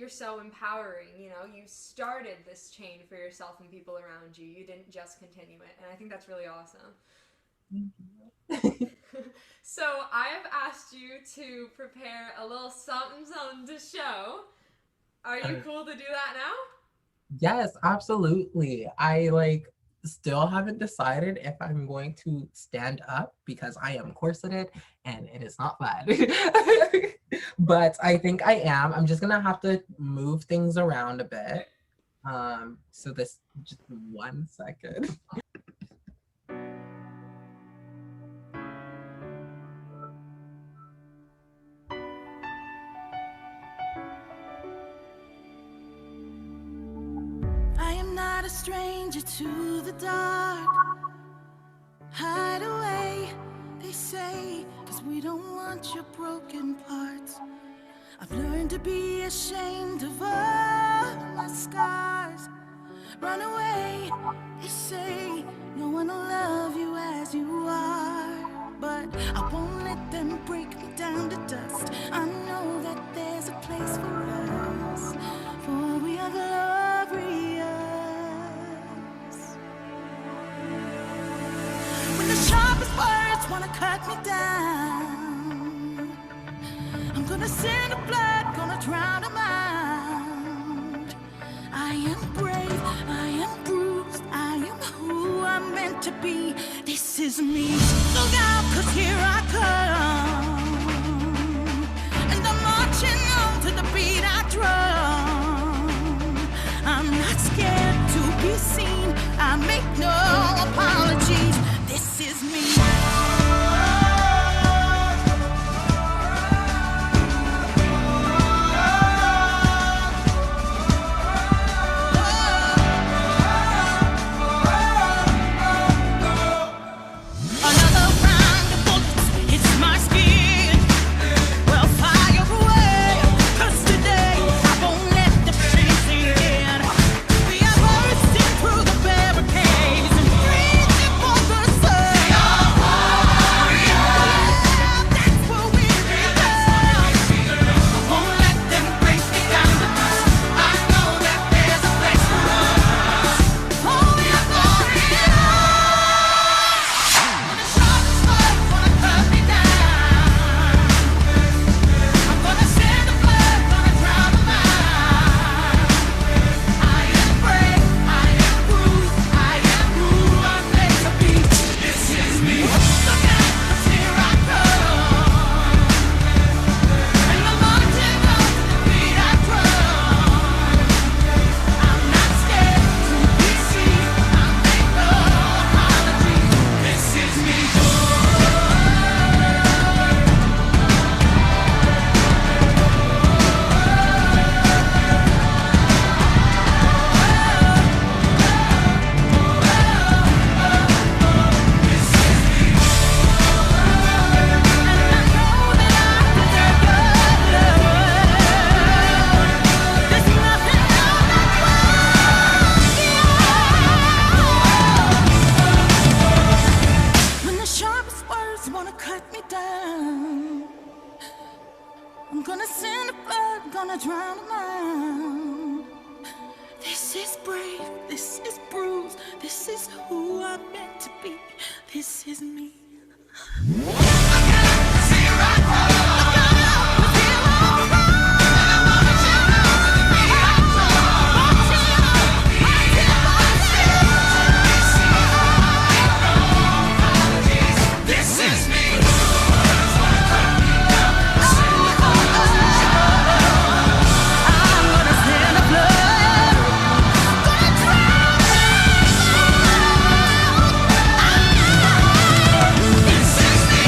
so empowering. You know, you started this chain for yourself and people around you. You didn't just continue it, and I think that's really awesome. So I have asked you to prepare a little something something to show. Are you cool to do that now? Yes, absolutely. I like still haven't decided if I'm going to stand up because I am corseted and it is not fun. But I think I am. I'm just gonna have to move things around a Okay. bit. So this just 1 second. I am not a stranger to the dark. Hide away, they say, 'cause we don't want your broken parts. I've learned to be ashamed of all my scars. Run away, they say, no one will love you as you are. but I won't let them break me down to dust. I know that there's a place for us, for we are glorious. When the sharpest words wanna cut me down, I'm gonna send a blood, gonna drown them out. I am brave, I am bruised, I am who I'm meant to be. This is me. Look out, 'cause here I come, and I'm marching on to the beat I drum. I'm not scared to be seen, I make no apologies. This is me. Another round of bullets hits my skin. Well, fire away, 'cause today I won't let the pain sink in. We are bursting through the barricades and reaching for the sun. That's what we become. I won't let them break me down to dust. I know that there's a place for us. Oh, we are glorious. When the sharpest words wanna cut me down, I'm gonna send the blood, gonna drown them out. I am brave, I am bruised, I am who I'm meant to be. This is me. Look out, 'cause here I come, and I'm marching on to the beat I drum. I'm not scared to be seen, I make no apologies. This is me. When the sharpest words wanna cut me down, I'm gonna send the blood, gonna drown them out. This is brave, this is bruised, this is who I'm meant to be. This is me. This is me. I'm gonna send the blood, gonna drown them. This is me.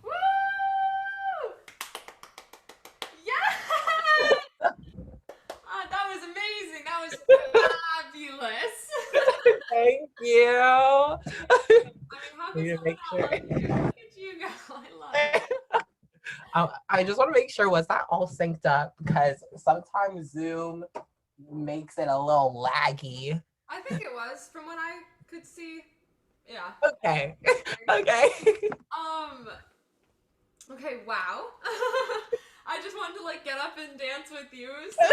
Woo! Yes! That was amazing. That was fabulous. Thank you. I mean, how We can need to make someone sure. else? Look at you go. I love it. I just want to make sure, was that all synced up? Because sometimes Zoom makes it a little laggy. I think it was from what I could see. Yeah. Okay. Okay. Okay, wow. I just wanted to like get up and dance with you. So,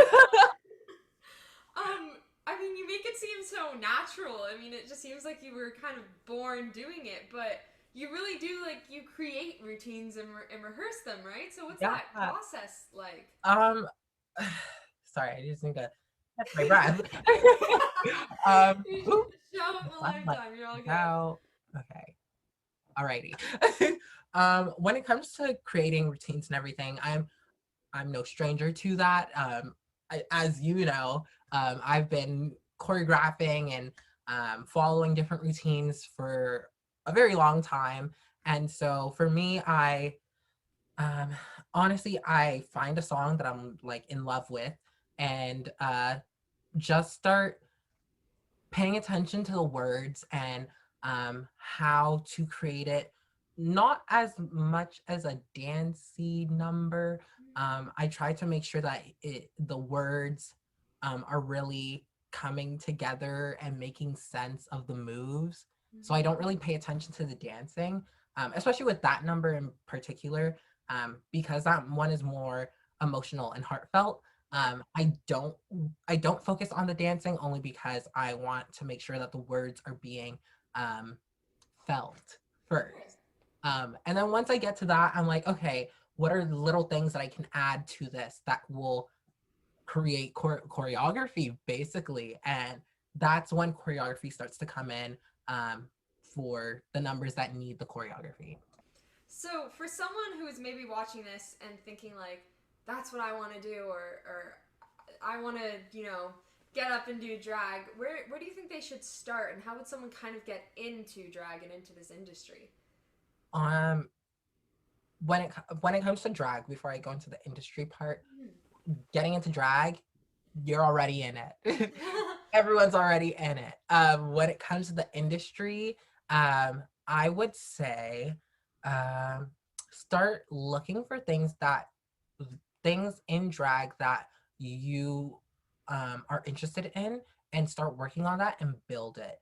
I mean, you make it seem so natural. I mean, it just seems like you were kind of born doing it, but you really do like you create routines and, and rehearse them, right? So what's that Yeah. process like? Sorry, I just need to catch my breath. You should Ooh, show of a lifetime. You're all good. now, okay. Alrighty. When it comes to creating routines and everything, I'm no stranger to that. As you know, I've been choreographing and following different routines for a very long time. And so for me, honestly, I find a song that I'm like in love with and just start paying attention to the words and how to create it, not as much as a dancey number. I try to make sure that the words are really coming together and making sense of the moves. So I don't really pay attention to the dancing, especially with that number in particular, because that one is more emotional and heartfelt. Yeah. I don't focus on the dancing only because I want to make sure that the words are being um, felt first. And then once I get to that, I'm like, okay, what are the little things that I can add to this that will create choreography, basically? And that's when choreography starts to come in, um, for the numbers that need the choreography. So for someone who is maybe watching this and thinking like, that's what I want to do, or I want to, get up and do drag, where do you think they should start, and how would someone kind of get into drag and into this industry? Um, when it comes to drag, before I go into the industry part, getting into drag, you're already in it. Everyone's already in it. When it comes to the industry, I would say, um, start looking for things in drag that you are interested in, and start working on that and build it.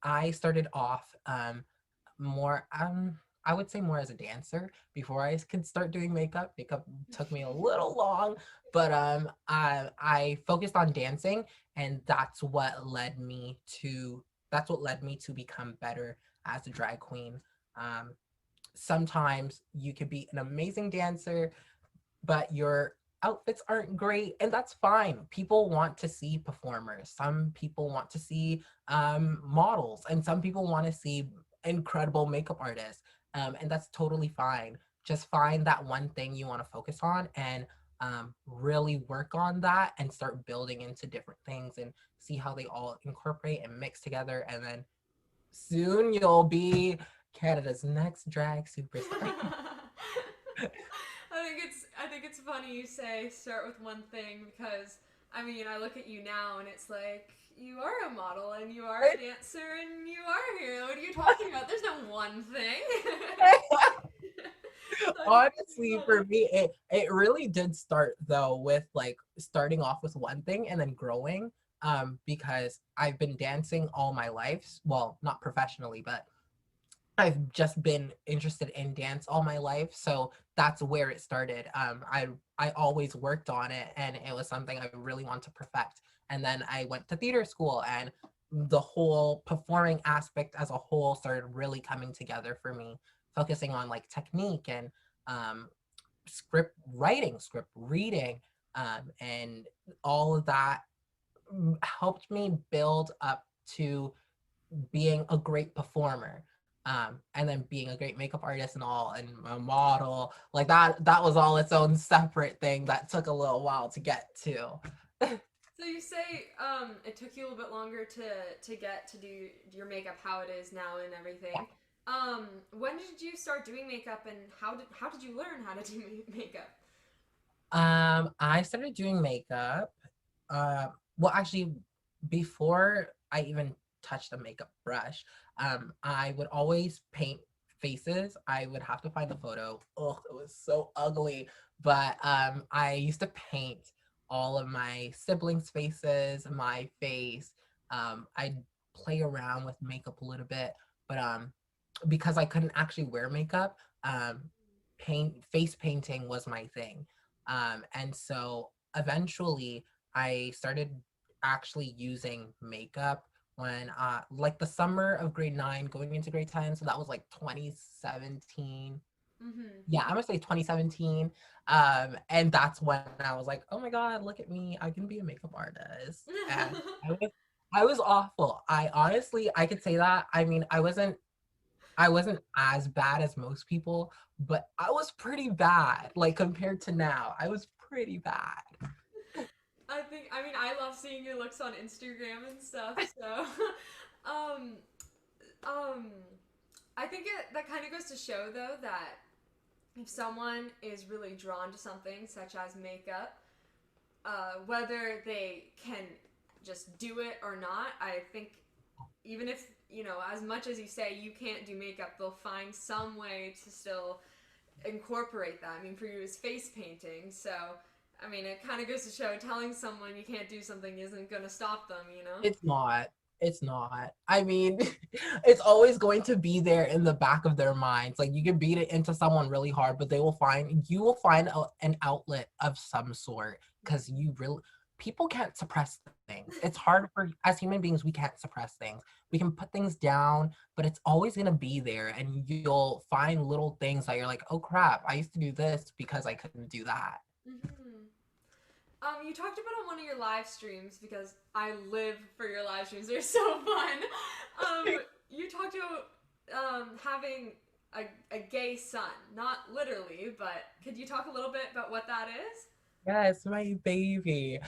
I started off more I would say more as a dancer before I could start doing makeup. Makeup took me a little long, but I focused on dancing, and that's what led me to become better as a drag queen. Um, Sometimes you could be an amazing dancer, but your outfits aren't great, and that's fine. People want to see performers. Some people want to see models, and some people want to see incredible makeup artists, and that's totally fine. Just find that one thing you want to focus on, and really work on that, and start building into different things, and see how they all incorporate and mix together, and then soon you'll be Canada's next drag superstar. I think it's funny you say start with one thing, because I mean, I look at you now and it's like you are a model and you are a dancer and you are here. What are you talking about? There's no one thing. So I think it's Honestly, funny. for me, it really did start though with like starting off with one thing and then growing. Because I've been dancing all my life. Well, not professionally, but I've just been interested in dance all my life. So that's where it started. I always worked on it, and it was something I really want to perfect. And then I went to theater school, and the whole performing aspect as a whole started really coming together for me, focusing on like technique and um, script writing, script reading, and all of that helped me build up to being a great performer, and then being a great makeup artist and all, and a model like that was all its own separate thing that took a little while to get to. So you say it took you a little bit longer to get to do your makeup how it is now and everything. When did you start doing makeup, and how did you learn how to do makeup? I started doing makeup, uh, well, actually, before I even touched a makeup brush, I would always paint faces. I would have to find the photo. Oh, it was so ugly. But I used to paint all of my siblings' faces, my face. I'd play around with makeup a little bit, but because I couldn't actually wear makeup, face painting was my thing. And so eventually I started actually using makeup when like the summer of grade 9 going into grade 10, so that was like 2017. Mm-hmm. Yeah, I'm gonna say 2017. And that's when I was like, oh my god, look at me, I can be a makeup artist. And I was awful. I could say that. I mean, I wasn't as bad as most people, but I was pretty bad. Like compared to now, I was pretty bad. I love seeing your looks on Instagram and stuff. So, um, um, I think that kind of goes to show though that if someone is really drawn to something such as makeup, whether they can just do it or not, I think even if as much as you say you can't do makeup, they'll find some way to still incorporate that. I mean, for you, it's face painting, so I mean, it kind of goes to show telling someone you can't do something isn't going to stop them. It's not. It's not. I mean, it's always going to be there in the back of their minds. Like you can beat it into someone really hard, but you will find an outlet of some sort because people can't suppress things. It's hard for, as human beings, we can't suppress things. We can put things down, but it's always going to be there. And you'll find little things that you're like, oh crap, I used to do this because I couldn't do that. Mm-hmm. You talked about on one of your live streams, because I live for your live streams. They're so fun. You talked about having a gay son. Not literally, but could you talk a little bit about what that is? Yes, my baby.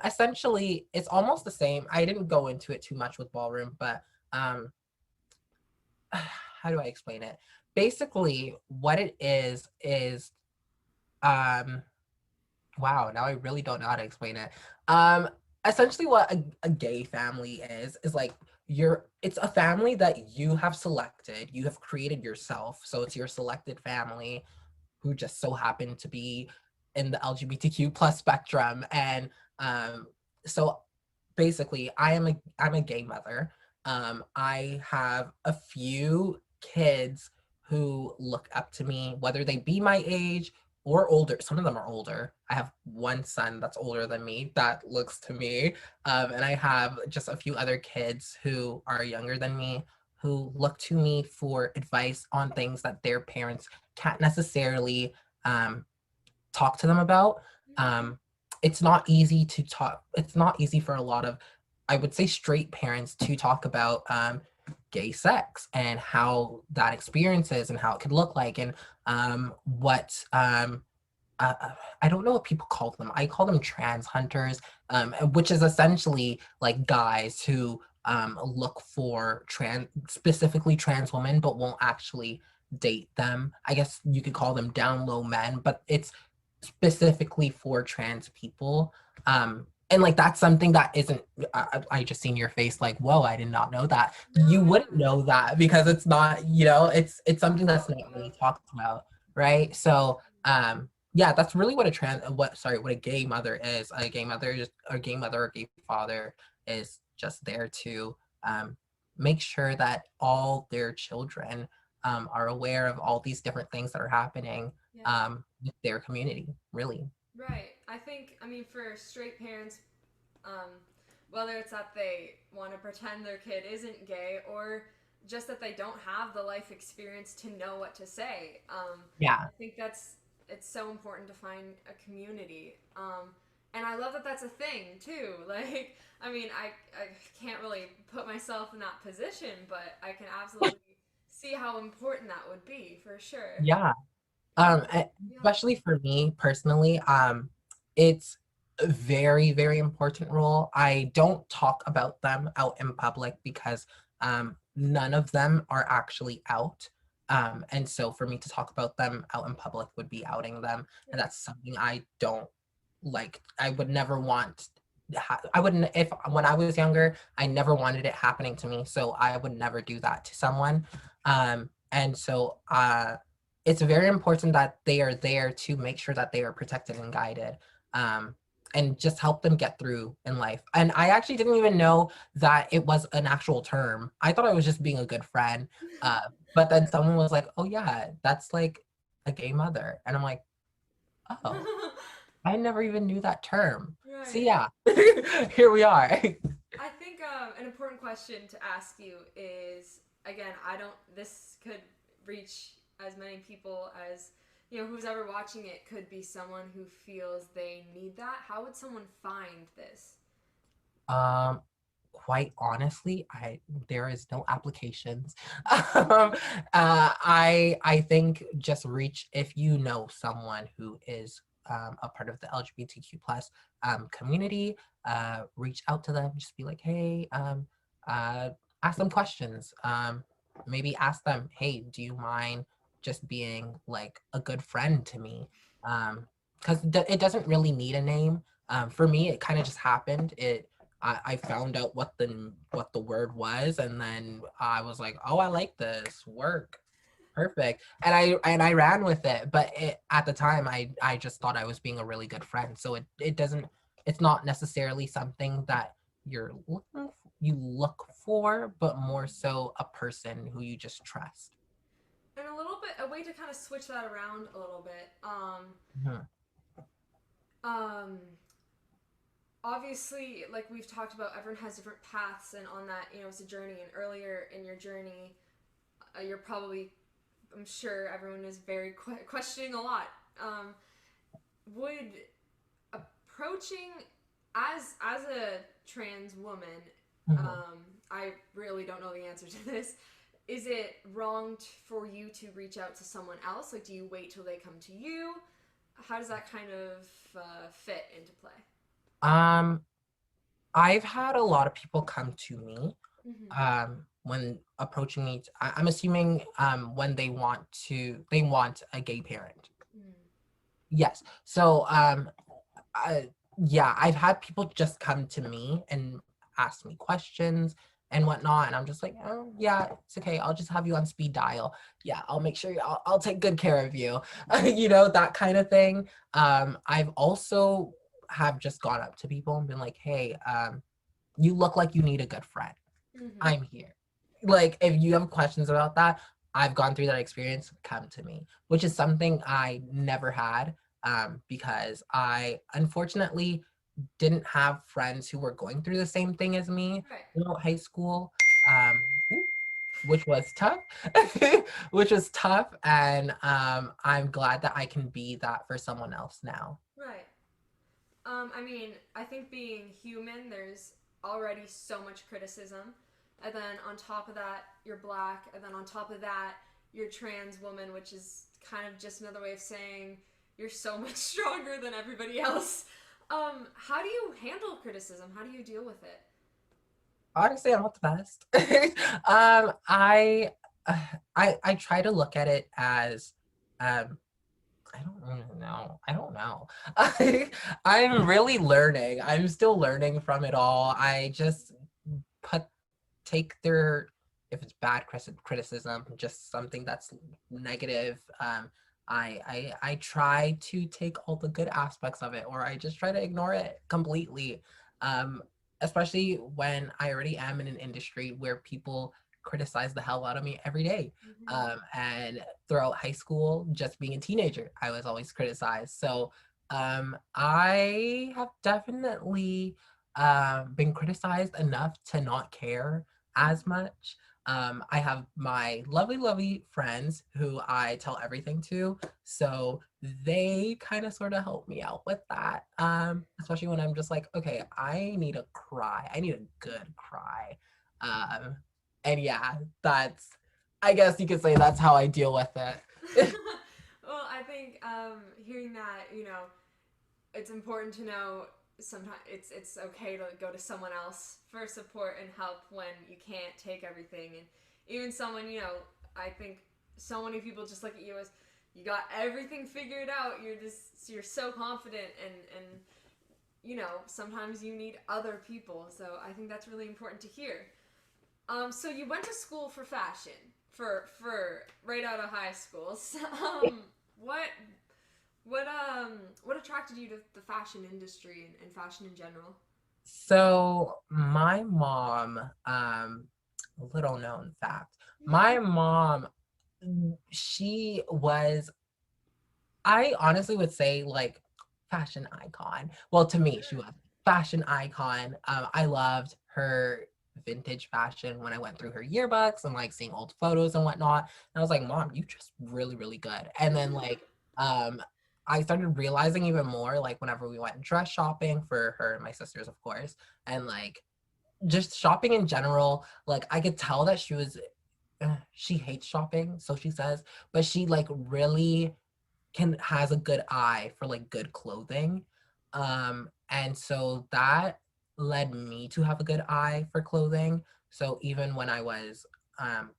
Essentially it's almost the same. I didn't go into it too much with ballroom, but how do I explain it? Basically, what it is um wow, now I really don't know how to explain it. Um, Essentially what a gay family is like it's a family that you have selected, you have created yourself. So it's your selected family who just so happen to be in the LGBTQ plus spectrum. And so basically I'm a gay mother. I have a few kids who look up to me, whether they be my age or older. Some of them are older. I have one son that's older than me that looks to me. And I have just a few other kids who are younger than me who look to me for advice on things that their parents can't necessarily talk to them about. It's not easy to talk. It's not easy for a lot of, I would say, straight parents to talk about gay sex and how that experience is and how it could look like and what I don't know what people call them. I call them trans hunters, which is essentially like guys who look for specifically trans women, but won't actually date them. I guess you could call them down low men, but it's specifically for trans people. And like that's something that isn't. I just seen your face like, whoa, I did not know that. You wouldn't know that because it's not. It's something that's not really talked about, right? So yeah, that's really what what a gay mother is. A gay mother or gay father is just there to make sure that all their children are aware of all these different things that are happening with their community, really. Right. I mean, for straight parents, um, whether it's that they want to pretend their kid isn't gay or just that they don't have the life experience to know what to say, Yeah. I think it's so important to find a community. And I love that that's a thing too. Like, I mean, I can't really put myself in that position, but I can absolutely see how important that would be for sure. Yeah. Um, yeah. Especially for me personally, it's a very, very important role. I don't talk about them out in public because none of them are actually out. And so for me to talk about them out in public would be outing them. And that's something I don't like. I would never want. I wouldn't, if when I was younger, I never wanted it happening to me. So I would never do that to someone. And so it's very important that they are there to make sure that they are protected and guided, and just help them get through in life. And I actually didn't even know that it was an actual term. I thought I was just being a good friend. But then someone was like, oh yeah, that's like a gay mother. And I'm like, oh, I never even knew that term. Right. So yeah, here we are. I think an important question to ask you is, again, this could reach as many people as, who's ever watching it could be someone who feels they need that. How would someone find this? Quite honestly, there is no applications. I think just reach if you know someone who is a part of the LGBTQ plus community. Reach out to them. Just be like, hey, ask them questions. Maybe ask them, hey, do you mind just being like a good friend to me? Because it doesn't really need a name. For me, it kind of just happened. I found out what the word was, and then I was like, oh, I like this work, perfect, and I ran with it. But at the time, I just thought I was being a really good friend. So it's not necessarily something that you look for, but more so a person who you just trust. And a way to kind of switch that around a little bit. Mhm. Um, Obviously, like we've talked about, everyone has different paths, and on that, it's a journey. And earlier in your journey, you're probably, I'm sure everyone is very questioning a lot. Would approaching as a trans woman, Mhm. I really don't know the answer to this. Is it wrong for you to reach out to someone else? Like, do you wait till they come to you? How does that kind of fit into play? Um, I've had a lot of people come to me Mm-hmm. when approaching me. I'm assuming when they want a gay parent. Mm. Yes. So I, yeah, I've had people just come to me and ask me questions and whatnot, and I'm just like, oh yeah, it's okay. I'll just have you on speed dial. Yeah, I'll make sure I'll take good care of you. That kind of thing. I've also have just gone up to people and been like, hey, you look like you need a good friend. Mm-hmm. I'm here. Like, if you have questions about that, I've gone through that experience, come to me, which is something I never had because I unfortunately didn't have friends who were going through the same thing as me Right. throughout high school, um, which was tough, which was tough. And I'm glad that I can be that for someone else now. Right. I mean, I think being human, there's already so much criticism. And then on top of that, you're black. And then on top of that, you're trans woman, which is kind of just another way of saying you're so much stronger than everybody else. How do you handle criticism? How do you deal with it? Honestly, I'm not the best. um, I, I try to look at it as, um, I don't really know. I don't know. I'm really learning. I'm still learning from it all. I just put take their if it's bad criticism, just something that's negative. I try to take all the good aspects of it, or I just try to ignore it completely. Um, Especially when I already am in an industry where people criticize the hell out of me every day. Mm-hmm. And throughout high school, just being a teenager, I was always criticized. So I have definitely been criticized enough to not care as much. I have my lovely, lovely friends who I tell everything to. So they kind of sort of help me out with that. Especially when I'm just like, okay, I need a cry. I need a good cry. Um, and yeah, I guess you could say that's how I deal with it. Well, I think hearing that, it's important to know sometimes it's okay to go to someone else for support and help when you can't take everything. And even someone, I think so many people just look at you as you got everything figured out. You're so confident, and sometimes you need other people. So I think that's really important to hear. So you went to school for fashion for right out of high school. So, what what attracted you to the fashion industry and fashion in general? So my mom, little known fact, my mom, she was, I honestly would say, like, fashion icon. Well, to me, she was fashion icon. I loved her vintage fashion when I went through her yearbooks and like seeing old photos and whatnot. And I was like, Mom, you just really, really good. And then um, I started realizing even more like whenever we went dress shopping for her and my sisters, of course, and like just shopping in general, like I could tell that she hates shopping, so she says, but she like really has a good eye for like good clothing. And so that led me to have a good eye for clothing. So even when I was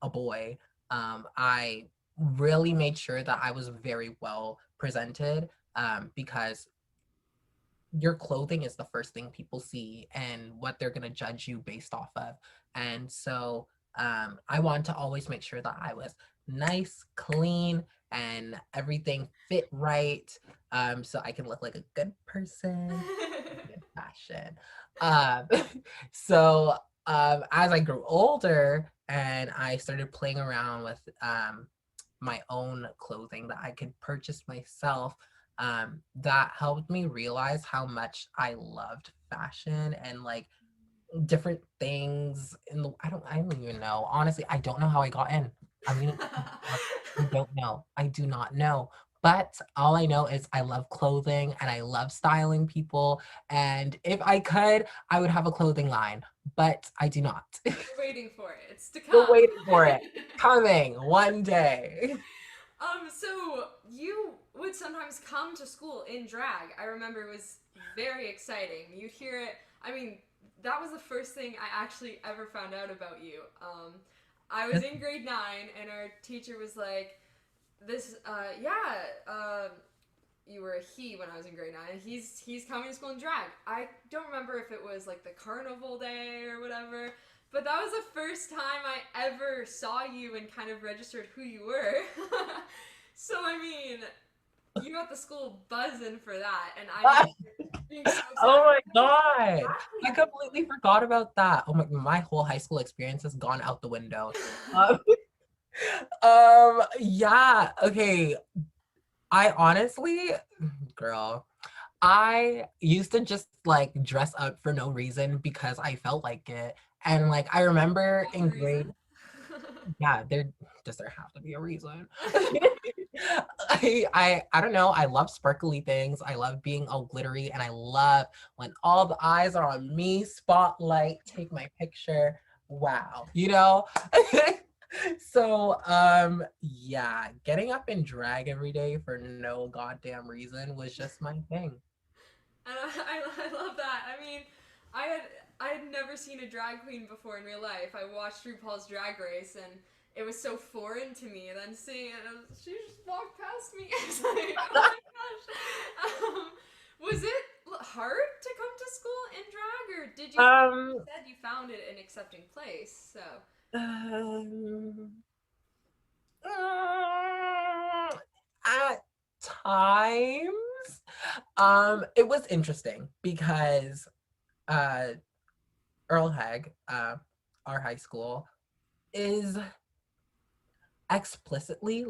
a boy, I really made sure that I was very well presented, because your clothing is the first thing people see and what they're going to judge you based off of. And so I wanted to always make sure that I was nice, clean, and everything fit right, so I can look like a good person, good fashion. Um, so as I grew older and I started playing around with my own clothing that I could purchase myself, that helped me realize how much I loved fashion and like different things in the I don't even know. Honestly, I don't know how I got in. I'm gonna I don't know. I do not know. But all I know is I love clothing and I love styling people. And if I could, I would have a clothing line, but I do not. We're waiting for it. It's to Still come. waiting for it. Coming one day. So you would sometimes come to school in drag. I remember it was very exciting. You'd hear it. I mean, that was the first thing I actually ever found out about you. I was in grade 9, and our teacher was like, "This, you were a he when I was in grade 9. He's coming to school in drag." I don't remember if it was like the carnival day or whatever, but that was the first time I ever saw you and kind of registered who you were. So I mean, you got the school buzzing for that, and I being so excited. Oh my god. Exactly. I completely forgot about that. Oh my whole high school experience has gone out the window. Um, yeah, okay. I honestly, girl, I used to just like dress up for no reason because I felt like it. And like I remember That's in the grade, reason. yeah, there have to be a reason. I don't know. I love sparkly things. I love being all glittery, and I love when all the eyes are on me. Spotlight, take my picture. Wow, you know. So yeah, getting up in drag every day for no goddamn reason was just my thing. And I love that. I mean, I had I had never seen a drag queen before in real life. I watched RuPaul's Drag Race, and it was so foreign to me. And then seeing it, she just walked past me. I was like, oh my gosh. Was it hard to come to school in drag, or did you? You Um, said you found it an accepting place, so. um mm, at times, it was interesting because uh Earl Hag, our high school, is explicitly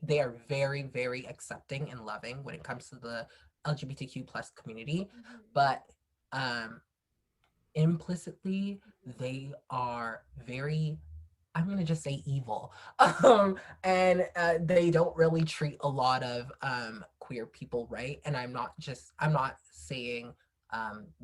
they are very very accepting and loving when it comes to the LGBTQ plus community, but um implicitly they are very, I'm gonna just say evil. And they don't really treat a lot of queer people right. And I'm not saying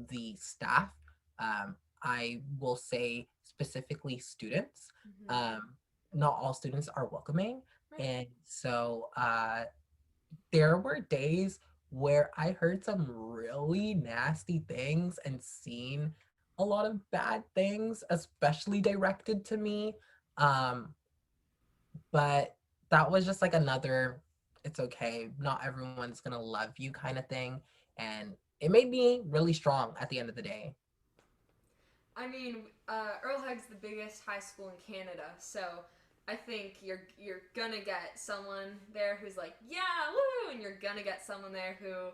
the staff. I will say specifically students. Um, Not all students are welcoming. Right. And so there were days where I heard some really nasty things and seen a lot of bad things, especially directed to me. Um, but that was just like another, it's okay, not everyone's gonna love you kind of thing. And it made me really strong at the end of the day. I mean, Earl Hag's the biggest high school in Canada, so I think you're gonna get someone there who's like, yeah, woo, and you're gonna get someone there who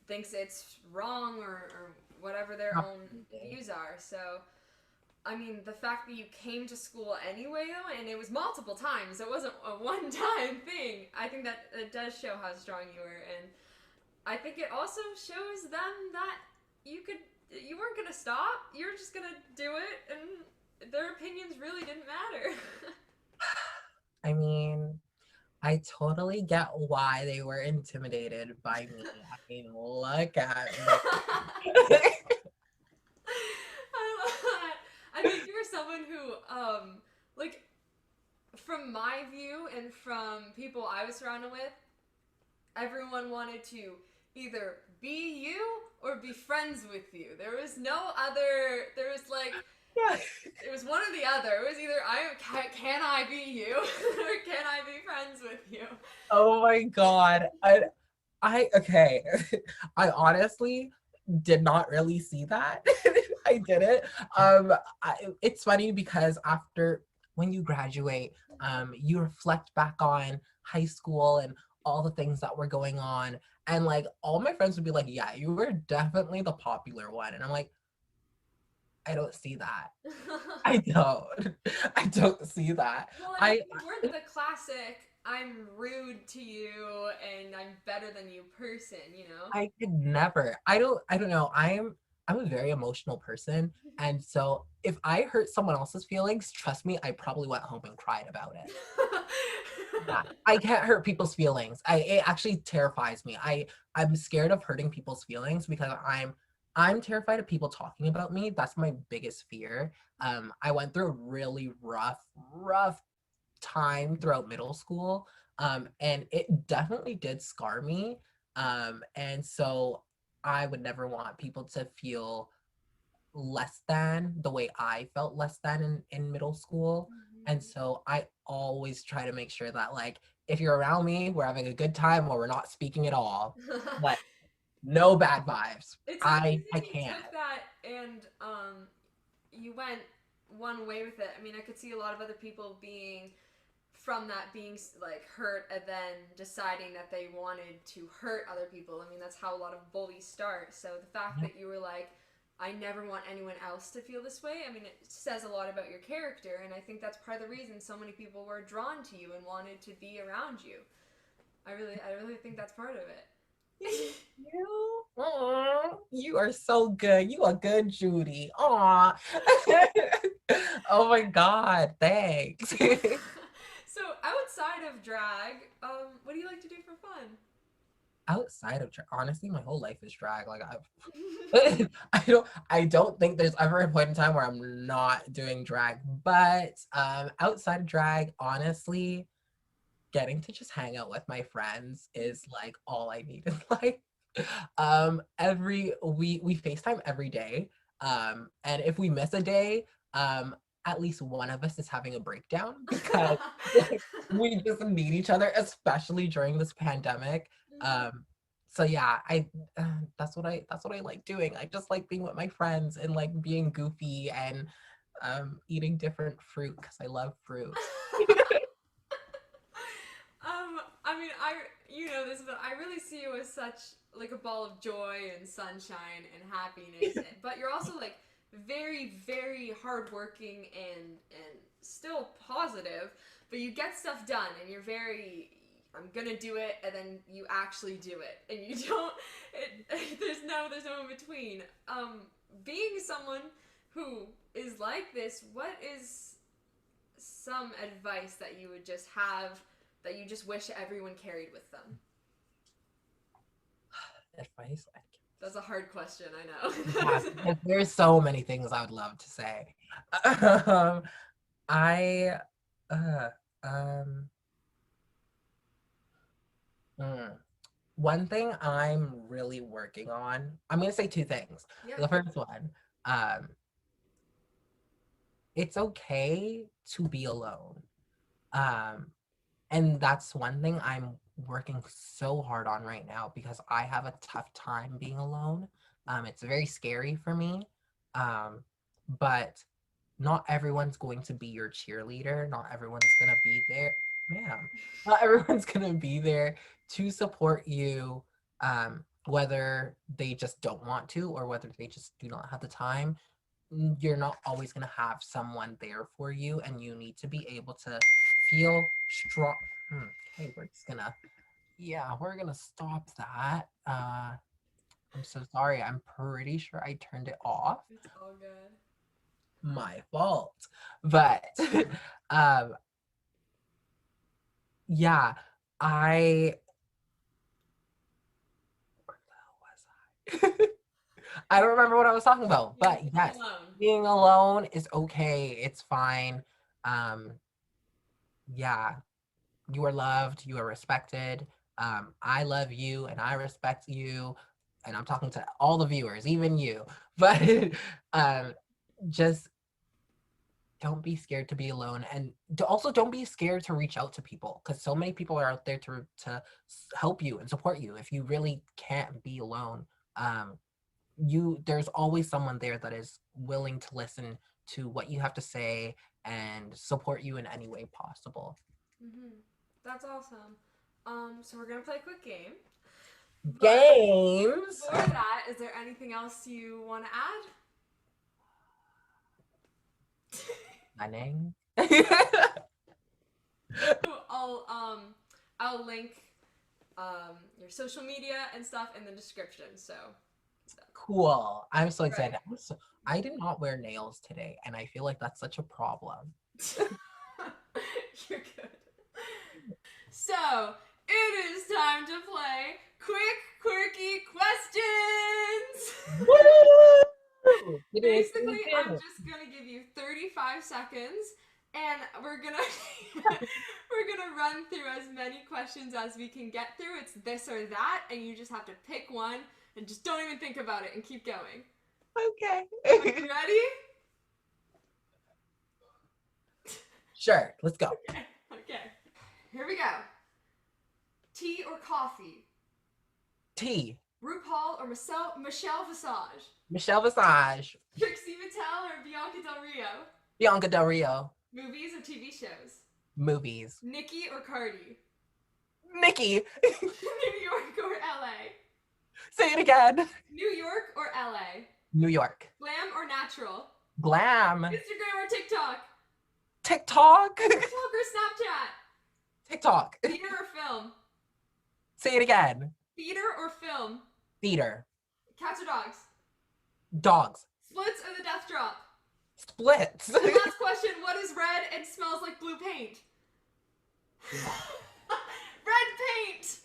thinks it's wrong or whatever their own Absolutely. views are. So, I mean, the fact that you came to school anyway, though, and it was multiple times, it wasn't a one-time thing. I think that it does show how strong you were, and I think it also shows them that you weren't gonna stop. You were just gonna do it, and their opinions really didn't matter. I mean, I totally get why they were intimidated by me. I mean, look at me. I love that. I mean, you were someone who, like, from my view and from people I was surrounded with, everyone wanted to either be you or be friends with you. There was no other. There was like it was one or the other. It was either can I be you or can I be friends with you? Oh my god. I okay. I honestly did not really see that. I didn't. It's funny because after when you graduate, you reflect back on high school and all the things that were going on. And like all my friends would be like, yeah, you were definitely the popular one. And I'm like, I don't see that. I don't. I don't see that. Well, I mean, you were the classic I'm rude to you and I'm better than you person, you know? I could never. I don't know. I'm a very emotional person. And so if I hurt someone else's feelings, trust me, I probably went home and cried about it. Yeah. I can't hurt people's feelings. It actually terrifies me. I'm scared of hurting people's feelings because I'm terrified of people talking about me. That's my biggest fear. I went through a really rough time throughout middle school. And it definitely did scar me. And so I would never want people to feel less than the way I felt less than in middle school. And so I always try to make sure that like if you're around me, we're having a good time or we're not speaking at all. But no bad vibes. It's I amazing you can't. took that and you went one way with it. I mean, I could see a lot of other people being from that being like hurt and then deciding that they wanted to hurt other people. I mean, that's how a lot of bullies start. So the fact that you were like, I never want anyone else to feel this way, I mean, it says a lot about your character, and I think that's part of the reason so many people were drawn to you and wanted to be around you. I really think that's part of it. You, aw, you are so good. You are good, Judy. Aw. Oh my God, thanks. So outside of drag, what do you like to do for fun? Outside of drag, honestly, my whole life is drag. Like I don't think there's ever a point in time where I'm not doing drag. But outside of drag, honestly, getting to just hang out with my friends is like all I need in life. Every we FaceTime every day. And if we miss a day, at least one of us is having a breakdown because like, we just need each other, especially during this pandemic. So yeah, I that's what I like doing. I just like being with my friends and like being goofy and eating different fruit because I love fruit. I mean, you know this, but I really see you as such like a ball of joy and sunshine and happiness. But you're also like very, very hardworking and still positive. But you get stuff done, and you're very. I'm gonna do it, and then you actually do it, and you don't. There's no in between. Being someone who is like this, what is some advice that you would just have that you just wish everyone carried with them? Advice. That's a hard question, I know. Yeah, there's so many things I would love to say. Um, I, uh, um, hmm. One thing I'm really working on, I'm gonna say two things. Yeah. The first one, um, it's okay to be alone. Um, and that's one thing I'm working so hard on right now because I have a tough time being alone. It's very scary for me. Um, but not everyone's going to be your cheerleader. Not everyone's gonna be there, ma'am. Not everyone's gonna be there to support you, whether they just don't want to or whether they just do not have the time. You're not always gonna have someone there for you, and you need to be able to feel strong. Okay, we're gonna stop that. I'm so sorry. I'm pretty sure I turned it off. It's all good. My fault. But um yeah, I where the hell was I? I don't remember what I was talking about, but yes, being alone is okay. It's fine. Um yeah, you are loved, you are respected. I love you and I respect you. And I'm talking to all the viewers, even you. But um just don't be scared to be alone, and also don't be scared to reach out to people because so many people are out there to help you and support you if you really can't be alone. um there's always someone there that is willing to listen to what you have to say and support you in any way possible. That's awesome. So we're gonna play a quick game. Games. Before that, is there anything else you want to add? Running. I'll link your social media and stuff in the description. So Cool. I'm so excited. Right. I did not wear nails today, and I feel like that's such a problem. You're good. So it is time to play Quick Quirky Questions. Woo! Basically, I'm just gonna give you 35 seconds, and we're gonna run through as many questions as we can get through. It's this or that, and you just have to pick one, and just don't even think about it, and keep going. Okay. Are you ready? Sure, let's go. Okay. Here we go. Tea or coffee? T. RuPaul or Michelle Visage? Michelle Visage. Trixie Mattel or Bianca Del Rio? Bianca Del Rio. Movies or TV shows? Movies. Nicki or Cardi? Nikki. New York or LA? Say it again. New York or LA? New York. Glam or natural? Glam. Instagram or TikTok? TikTok. TikTok or Snapchat? TikTok. Theater or film? Say it again. Theater or film? Theater. Cats or dogs? Dogs. Splits or the death drop? Splits. And last question, what is red and smells like blue paint? Red paint!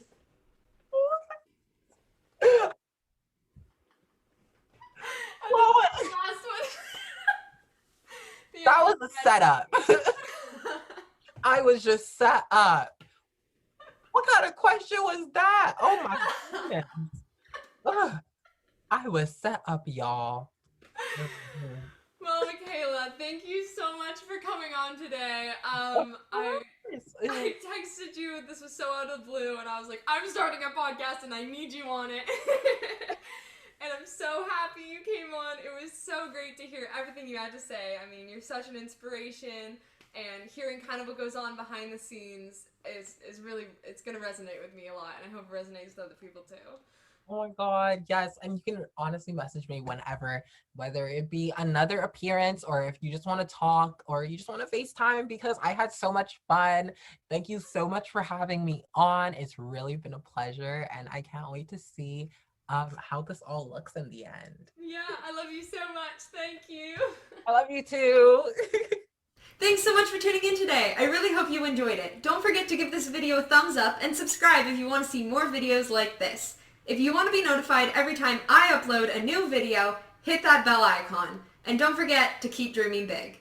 What? The last one. That was a setup. I was just set up. What kind of question was that? Oh my goodness. Ugh. I was set up, y'all. Well, Makayla, thank you so much for coming on today. I texted you, this was so out of the blue, and I was like, I'm starting a podcast and I need you on it. And I'm so happy you came on. It was so great to hear everything you had to say. I mean, you're such an inspiration, and hearing kind of what goes on behind the scenes is really, it's going to resonate with me a lot, and I hope it resonates with other people too. Oh my God, yes. And you can honestly message me whenever, whether it be another appearance or if you just want to talk or you just want to FaceTime, because I had so much fun. Thank you so much for having me on. It's really been a pleasure, and I can't wait to see how this all looks in the end. Yeah, I love you so much. Thank you. I love you too. Thanks so much for tuning in today. I really hope you enjoyed it. Don't forget to give this video a thumbs up and subscribe if you want to see more videos like this. If you want to be notified every time I upload a new video, hit that bell icon. And don't forget to keep dreaming big.